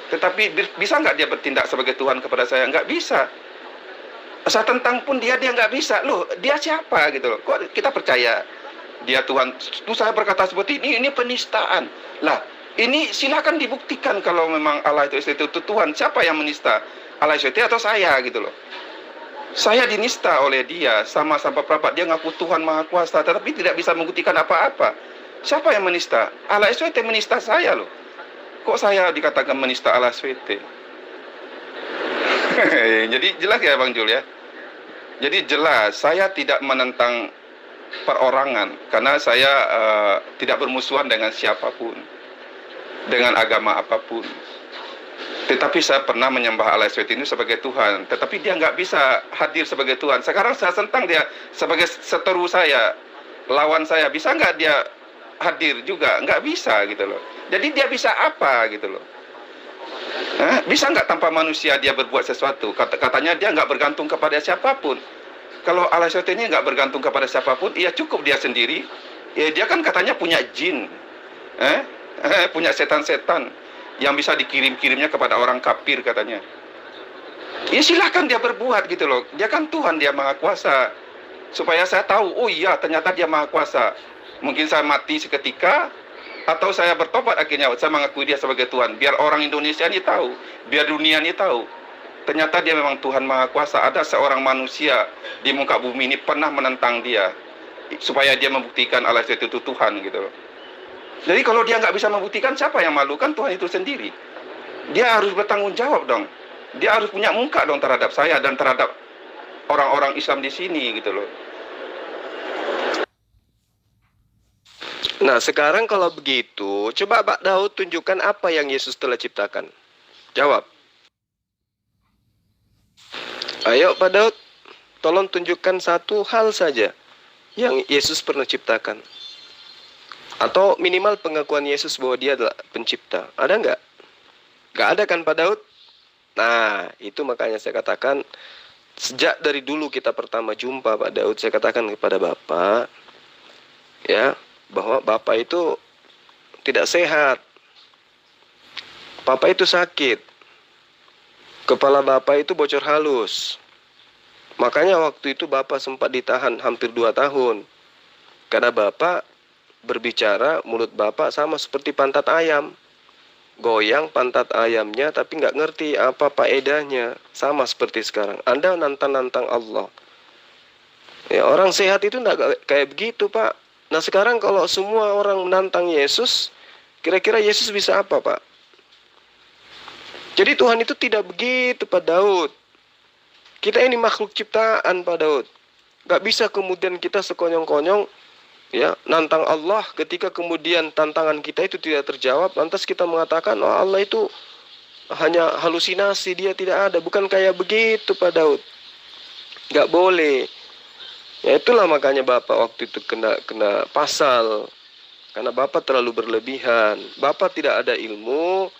Tetapi bisa nggak dia bertindak sebagai Tuhan kepada saya? Nggak bisa. Saya tentang pun dia nggak bisa. Loh, dia siapa gitu loh? Kok kita percaya dia Tuhan? Itu saya berkata seperti ini penistaan. Lah, ini silakan dibuktikan kalau memang Allah itu Tuhan. Siapa yang menista? Allah SWT atau saya gitu loh? Saya dinista oleh dia sama-sama perapat. Dia ngaku Tuhan Maha Kuasa, tetapi tidak bisa membuktikan apa-apa. Siapa yang menista? Allah SWT menista saya loh. Kok saya dikatakan menista Allah SWT? Jadi jelas ya Bang Jul ya. Jadi jelas saya tidak menentang perorangan karena saya tidak bermusuhan dengan siapapun, dengan agama apapun. Tetapi saya pernah menyembah Allah SWT ini sebagai Tuhan. Tetapi dia nggak bisa hadir sebagai Tuhan. Sekarang saya tentang dia sebagai seteru saya, lawan saya. Bisa nggak dia hadir juga? Nggak bisa gitu loh. Jadi dia bisa apa gitu loh. Bisa nggak tanpa manusia dia berbuat sesuatu? Katanya dia nggak bergantung kepada siapapun. Kalau Allah SWT ini nggak bergantung kepada siapapun, ya cukup dia sendiri. Ya dia kan katanya punya jin, punya setan-setan yang bisa dikirim-kirimnya kepada orang kafir katanya. Ya silahkan dia berbuat gitu loh. Dia kan Tuhan, dia Maha Kuasa. Supaya saya tahu, oh iya ternyata dia Maha Kuasa. Mungkin saya mati seketika, atau saya bertobat akhirnya, saya mengakui dia sebagai Tuhan. Biar orang Indonesia ini tahu, biar dunia ini tahu. Ternyata dia memang Tuhan Maha Kuasa. Ada seorang manusia di muka bumi ini pernah menentang dia. Supaya dia membuktikan Allah itu Tuhan gitu loh. Jadi kalau dia nggak bisa membuktikan, siapa yang malu? Kan Tuhan itu sendiri. Dia harus bertanggung jawab dong. Dia harus punya muka dong terhadap saya dan terhadap orang-orang Islam di sini gitu loh. Nah, sekarang kalau begitu, coba Pak Daud tunjukkan apa yang Yesus telah ciptakan. Jawab. Ayo Pak Daud, tolong tunjukkan satu hal saja yang Yesus pernah ciptakan. Atau minimal pengakuan Yesus bahwa dia adalah pencipta. Ada nggak? Nggak ada kan Pak Daud? Nah, itu makanya saya katakan, sejak dari dulu kita pertama jumpa Pak Daud, saya katakan kepada Bapak, ya, bahwa Bapak itu tidak sehat. Bapak itu sakit. Kepala Bapak itu bocor halus. Makanya waktu itu Bapak sempat ditahan hampir 2 tahun. Karena Bapak berbicara, mulut Bapak sama seperti pantat ayam. Goyang pantat ayamnya tapi nggak ngerti apa faedahnya. Sama seperti sekarang. Anda nantang-nantang Allah. Ya, orang sehat itu nggak kayak begitu Pak. Nah sekarang kalau semua orang menantang Yesus, kira-kira Yesus bisa apa Pak? Jadi Tuhan itu tidak begitu Pak Daud. Kita ini makhluk ciptaan Pak Daud. Gak bisa kemudian kita sekonyong-konyong ya nantang Allah, ketika kemudian tantangan kita itu tidak terjawab, lantas kita mengatakan oh Allah itu hanya halusinasi, dia tidak ada. Bukan kayak begitu Pak Daud. Gak boleh. Ya itulah makanya Bapak waktu itu kena pasal. Karena Bapak terlalu berlebihan. Bapak tidak ada ilmu,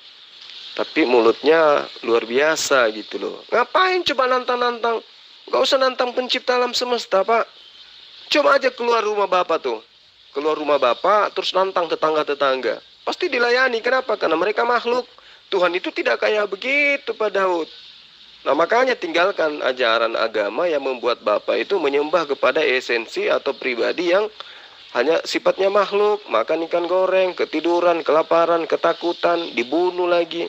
tapi mulutnya luar biasa gitu loh. Ngapain coba nantang-nantang? Gak usah nantang pencipta alam semesta Pak. Coba aja keluar rumah Bapak tuh. Keluar rumah Bapak terus nantang tetangga-tetangga. Pasti dilayani. Kenapa? Karena mereka makhluk. Tuhan itu tidak kayak begitu Pak Daud. Nah makanya tinggalkan ajaran agama yang membuat Bapak itu menyembah kepada esensi atau pribadi yang hanya sifatnya makhluk. Makan ikan goreng, ketiduran, kelaparan, ketakutan, dibunuh lagi.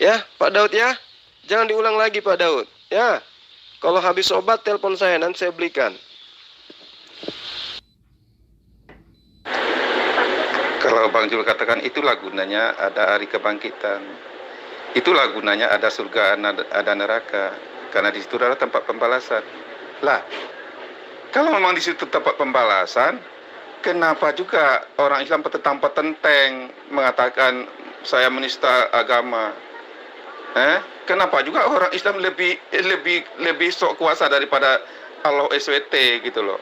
Ya Pak Daud ya. Jangan diulang lagi Pak Daud. Ya. Kalau habis obat telepon saya, nanti saya belikan. Kalau Bang Jul katakan itulah gunanya ada hari kebangkitan. Itulah gunanya ada surga, ada neraka. Karena di situ adalah tempat pembalasan. Lah, kalau memang di situ tempat pembalasan, kenapa juga orang Islam petentang-petenteng mengatakan saya menista agama? Kenapa juga orang Islam lebih sok kuasa daripada Allah SWT gitu loh?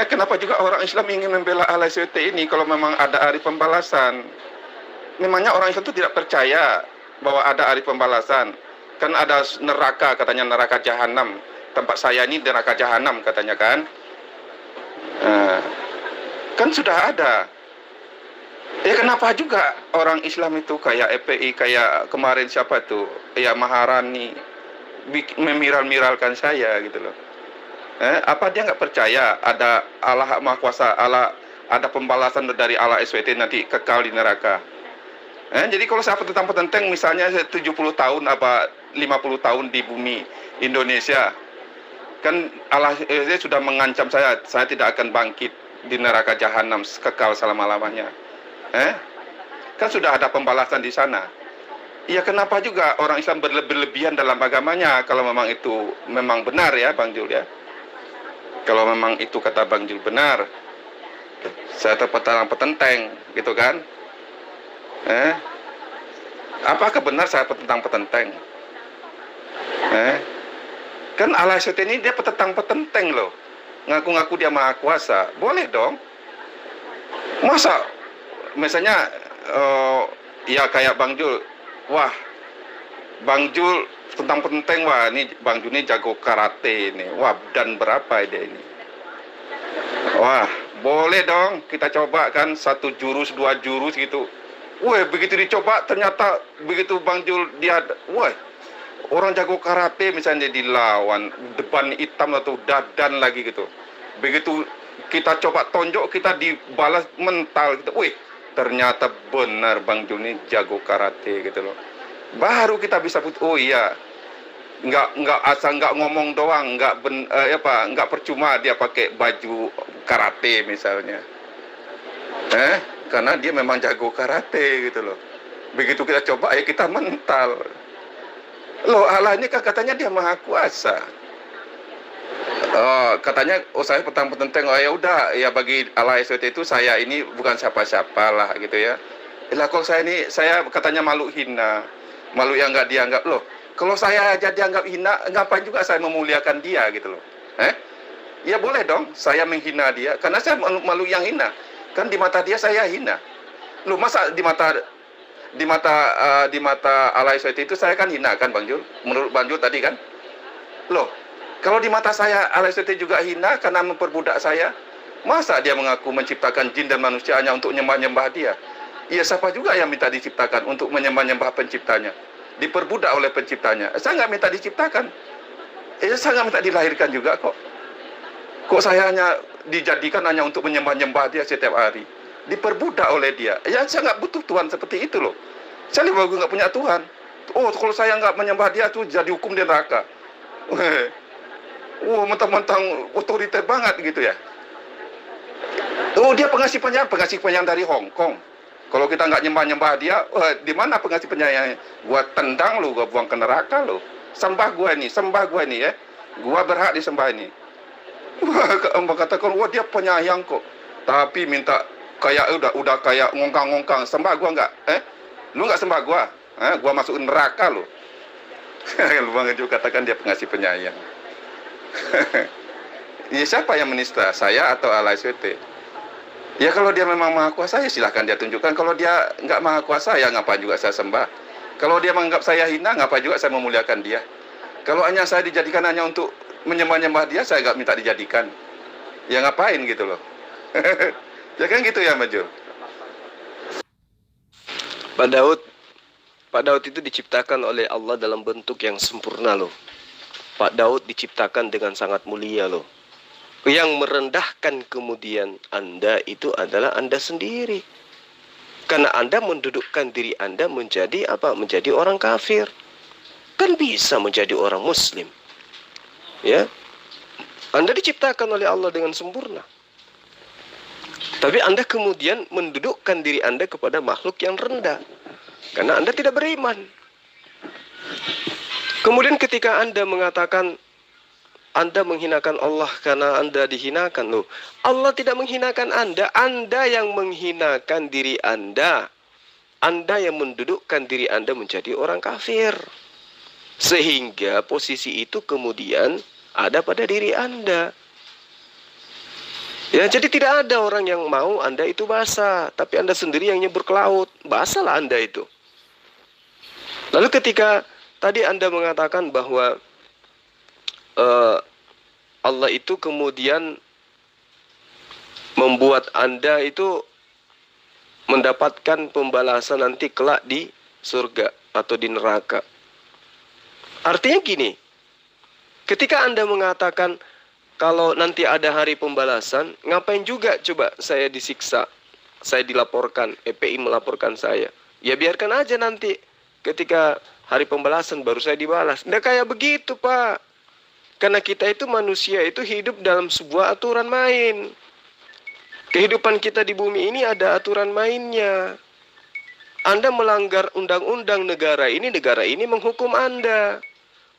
Kenapa juga orang Islam ingin membela Allah SWT ini kalau memang ada hari pembalasan? Memangnya orang Islam itu tidak percaya bahwa ada hari pembalasan? Kan ada neraka, katanya neraka jahanam. Tempat saya ini neraka jahanam katanya kan? Kan sudah ada. Ya kenapa juga orang Islam itu kayak FPI, kayak kemarin siapa tuh? Ya Maharani memiral-miralkan saya gitu loh. Apa dia nggak percaya ada Allah Maha Kuasa, Allah ada pembalasan dari Allah SWT nanti kekal di neraka? Jadi kalau saya petentang-petenteng misalnya 70 tahun apa 50 tahun di bumi Indonesia, kan Allah sudah mengancam saya tidak akan bangkit di neraka jahanam kekal selama-lamanya. Kan sudah ada pembalasan di sana. Ya kenapa juga orang Islam berlebihan dalam agamanya kalau memang itu memang benar ya Bang Jul ya. Kalau memang itu kata Bang Jul benar, saya terpetalang petenteng gitu kan. Apakah benar saya petentang-petenteng? Kan Allah SWT ini dia petentang-petenteng loh. Ngaku-ngaku dia maha kuasa. Boleh dong. Masa misalnya ya kayak Bang Jul, wah Bang Jul petentang-petenteng, wah ini Bang Jul ini jago karate ini. Wah dan berapa dia ini? Wah boleh dong kita coba kan 1 jurus 2 jurus gitu. Wah begitu dicoba ternyata begitu Bang Jul dia, wah orang jago karate misalnya dilawan depan hitam atau dadan lagi gitu. Begitu kita coba tonjok kita dibalas mental gitu. Wih ternyata benar Bang Jul ini jago karate gitu loh. Baru kita bisa oh iya. Nggak asal nggak ngomong doang, nggak percuma dia pakai baju karate misalnya. Karena dia memang jago karate gitu loh. Begitu kita coba ya kita mental. Loh Allah ini kan katanya dia maha kuasa. Katanya saya petang-petenteng, ya udah ya bagi Allah SWT itu saya ini bukan siapa-siapa lah gitu ya. Lah kalau saya katanya makhluk hina, makhluk yang nggak dianggap. Loh kalau saya aja dianggap hina, ngapain juga saya memuliakan dia gitu loh. Ya boleh dong saya menghina dia karena saya makhluk yang hina. Kan di mata dia saya hina. Loh masa di mata Allah SWT itu saya kan hina kan Bang Jul? Menurut Bang Jul tadi kan? Loh, kalau di mata saya Allah SWT juga hina karena memperbudak saya, masa dia mengaku menciptakan jin dan manusia hanya untuk nyembah-nyembah dia? Ya siapa juga yang minta diciptakan untuk menyembah-nyembah penciptanya? Diperbudak oleh penciptanya. Saya nggak minta diciptakan. Saya nggak minta dilahirkan juga kok. Kok saya hanya dijadikan hanya untuk menyembah-nyembah dia setiap hari? Diperbudak oleh dia. Ya saya nggak butuh Tuhan seperti itu loh. Saya nggak punya Tuhan. Oh kalau saya nggak menyembah dia tuh jadi hukum di neraka. Mentang-mentang otoriter banget gitu ya. Oh dia pengasih penyayang dari Hong Kong. Kalau kita nggak nyembah-nyembah dia, di mana pengasih penyayangnya? Gua tendang lu, gua buang ke neraka lu. Sembah gua ini ya. Gua berhak disembah ini. Mbak katakan, wah dia penyayang kok. Tapi minta kayak udah kayak ngongkang-ngongkang. Sembah gua nggak? Lu nggak sembah gua? Gua masuk neraka lu. Lu Bang juga katakan dia pengasih penyayang. Ya siapa yang menista? Saya atau Allah SWT? Ya kalau dia memang maha kuasa ya silahkan dia tunjukkan. Kalau dia nggak maha kuasa ya ngapain juga saya sembah. Kalau dia menganggap saya hina, ngapain juga saya memuliakan dia. Kalau hanya saya dijadikan hanya untuk menyembah-nyembah dia, saya nggak minta dijadikan. Ya ngapain gitu loh. Ya kan gitu ya Majul. Pak Daud itu diciptakan oleh Allah dalam bentuk yang sempurna loh. Pak Daud diciptakan dengan sangat mulia loh. Yang merendahkan kemudian Anda itu adalah Anda sendiri. Karena Anda mendudukkan diri Anda menjadi apa? Menjadi orang kafir. Kan bisa menjadi orang muslim. Ya. Anda diciptakan oleh Allah dengan sempurna. Tapi Anda kemudian mendudukkan diri Anda kepada makhluk yang rendah. Karena Anda tidak beriman. Kemudian ketika Anda mengatakan Anda menghinakan Allah karena Anda dihinakan. Loh, Allah tidak menghinakan Anda. Anda yang menghinakan diri Anda. Anda yang mendudukkan diri Anda menjadi orang kafir. Sehingga posisi itu kemudian ada pada diri Anda. Ya, jadi tidak ada orang yang mau Anda itu basah. Tapi Anda sendiri yang nyebur ke laut. Basahlah Anda itu. Lalu ketika tadi Anda mengatakan bahwa Allah itu kemudian membuat Anda itu mendapatkan pembalasan nanti kelak di surga atau di neraka. Artinya gini, ketika Anda mengatakan kalau nanti ada hari pembalasan, ngapain juga coba saya disiksa, saya dilaporkan, EPI melaporkan saya. Ya biarkan aja nanti ketika hari pembalasan baru saya dibalas. Nggak kayak begitu Pak. Karena kita itu manusia itu hidup dalam sebuah aturan main. Kehidupan kita di bumi ini ada aturan mainnya. Anda melanggar undang-undang negara ini menghukum Anda.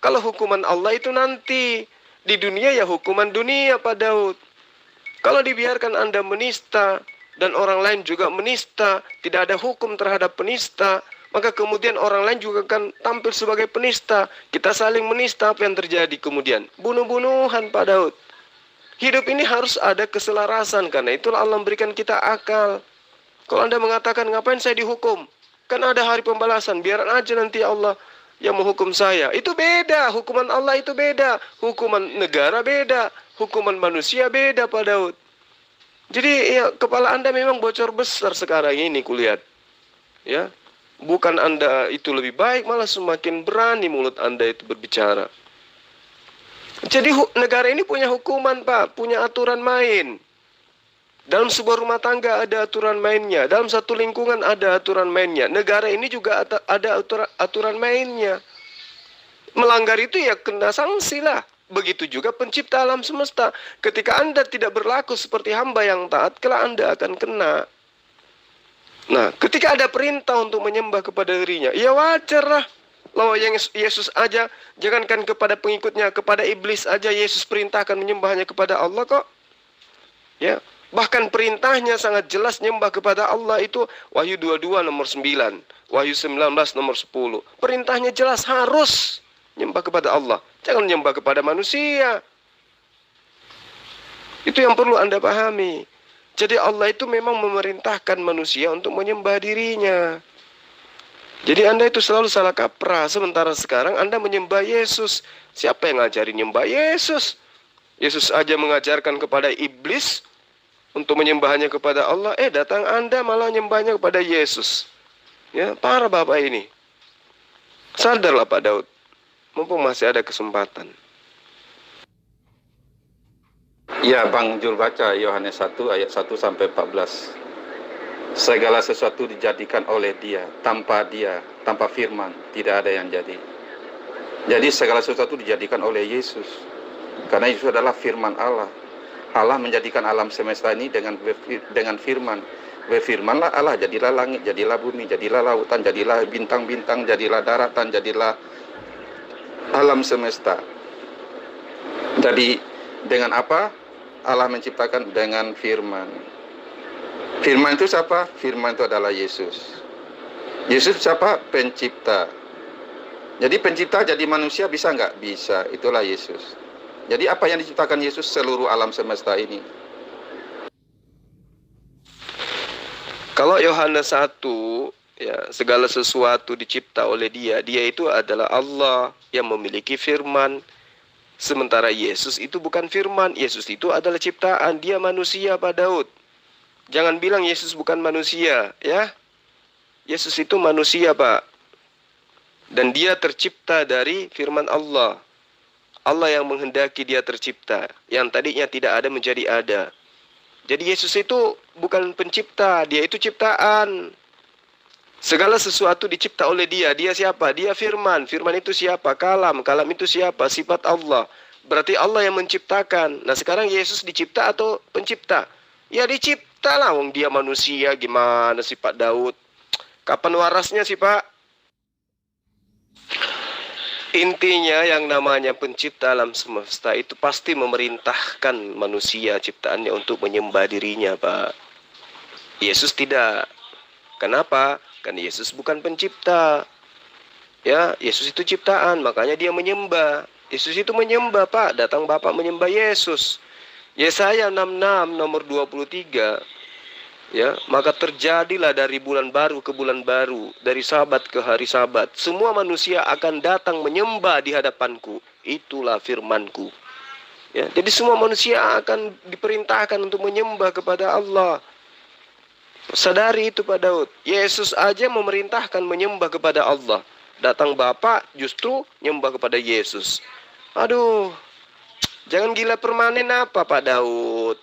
Kalau hukuman Allah itu nanti, di dunia ya hukuman dunia Pak Daud. Kalau dibiarkan Anda menista, dan orang lain juga menista, tidak ada hukum terhadap penista, maka kemudian orang lain juga akan tampil sebagai penista. Kita saling menista, apa yang terjadi kemudian? Bunuh-bunuhan Pak Daud. Hidup ini harus ada keselarasan, karena itulah Allah memberikan kita akal. Kalau Anda mengatakan, ngapain saya dihukum? Kan ada hari pembalasan, biaran aja nanti Allah yang menghukum saya. Itu beda, hukuman Allah itu beda. Hukuman negara beda, hukuman manusia beda Pak Daud. Jadi ya, kepala Anda memang bocor besar sekarang ini kulihat. Ya, bukan Anda itu lebih baik, malah semakin berani mulut Anda itu berbicara. Jadi negara ini punya hukuman Pak, punya aturan main. Dalam sebuah rumah tangga ada aturan mainnya. Dalam satu lingkungan ada aturan mainnya. Negara ini juga ada aturan mainnya. Melanggar itu ya kena sanksi lah. Begitu juga pencipta alam semesta. Ketika Anda tidak berlaku seperti hamba yang taat, kelak Anda akan kena. Nah, ketika ada perintah untuk menyembah kepada dirinya, ya wajar lah. Lalu yang Yesus aja, jangankan kepada pengikutnya, kepada iblis aja Yesus perintahkan menyembahnya kepada Allah kok. Ya. Bahkan perintahnya sangat jelas nyembah kepada Allah itu Wahyu 22 nomor 9, Wahyu 19 nomor 10. Perintahnya jelas harus nyembah kepada Allah. Jangan nyembah kepada manusia. Itu yang perlu Anda pahami. Jadi Allah itu memang memerintahkan manusia untuk menyembah dirinya. Jadi Anda itu selalu salah kaprah. Sementara sekarang Anda menyembah Yesus. Siapa yang ngajarin nyembah Yesus? Yesus aja mengajarkan kepada iblis untuk menyembahnya kepada Allah, datang Anda malah nyembahnya kepada Yesus. Ya, parah Bapak ini. Sadarlah Pak Daud, mumpung masih ada kesempatan. Ya, Bang Jul baca Yohanes 1 ayat 1 sampai 14. Segala sesuatu dijadikan oleh Dia, tanpa firman tidak ada yang jadi. Jadi segala sesuatu dijadikan oleh Yesus. Karena Yesus adalah firman Allah. Allah menjadikan alam semesta ini dengan firman. Berfirmanlah Allah, jadilah langit, jadilah bumi, jadilah lautan, jadilah bintang-bintang, jadilah daratan, jadilah alam semesta. Jadi dengan apa Allah menciptakan? Dengan firman. Firman itu siapa? Firman itu adalah Yesus. Yesus siapa? Pencipta. Jadi pencipta jadi manusia bisa nggak? Bisa. Itulah Yesus. Jadi apa yang diciptakan Yesus? Seluruh alam semesta ini. Kalau Yohanes 1, ya, segala sesuatu dicipta oleh Dia. Dia itu adalah Allah yang memiliki firman. Sementara Yesus itu bukan firman. Yesus itu adalah ciptaan. Dia manusia Pak Daud. Jangan bilang Yesus bukan manusia, ya. Yesus itu manusia Pak. Dan Dia tercipta dari firman Allah. Allah yang menghendaki Dia tercipta. Yang tadinya tidak ada menjadi ada. Jadi Yesus itu bukan pencipta. Dia itu ciptaan. Segala sesuatu dicipta oleh Dia. Dia siapa? Dia firman. Firman itu siapa? Kalam. Kalam itu siapa? Sifat Allah. Berarti Allah yang menciptakan. Nah sekarang Yesus dicipta atau pencipta? Ya dicipta lah. Wong Dia manusia. Gimana sih Pak Daud? Kapan warasnya sih Pak? Intinya yang namanya pencipta alam semesta itu pasti memerintahkan manusia ciptaannya untuk menyembah dirinya Pak. Yesus tidak. Kenapa? Karena Yesus bukan pencipta. Ya, Yesus itu ciptaan, makanya Dia menyembah. Yesus itu menyembah Pak. Datang Bapak menyembah Yesus. Yesaya 66 nomor 23. Ya, maka terjadilah dari bulan baru ke bulan baru, dari sabat ke hari sabat, semua manusia akan datang menyembah di hadapanku. Itulah firmanku. Ya, jadi semua manusia akan diperintahkan untuk menyembah kepada Allah. Sadari itu Pak Daud. Yesus aja memerintahkan menyembah kepada Allah. Datang Bapa justru nyembah kepada Yesus. Aduh, jangan gila permanen apa Pak Daud.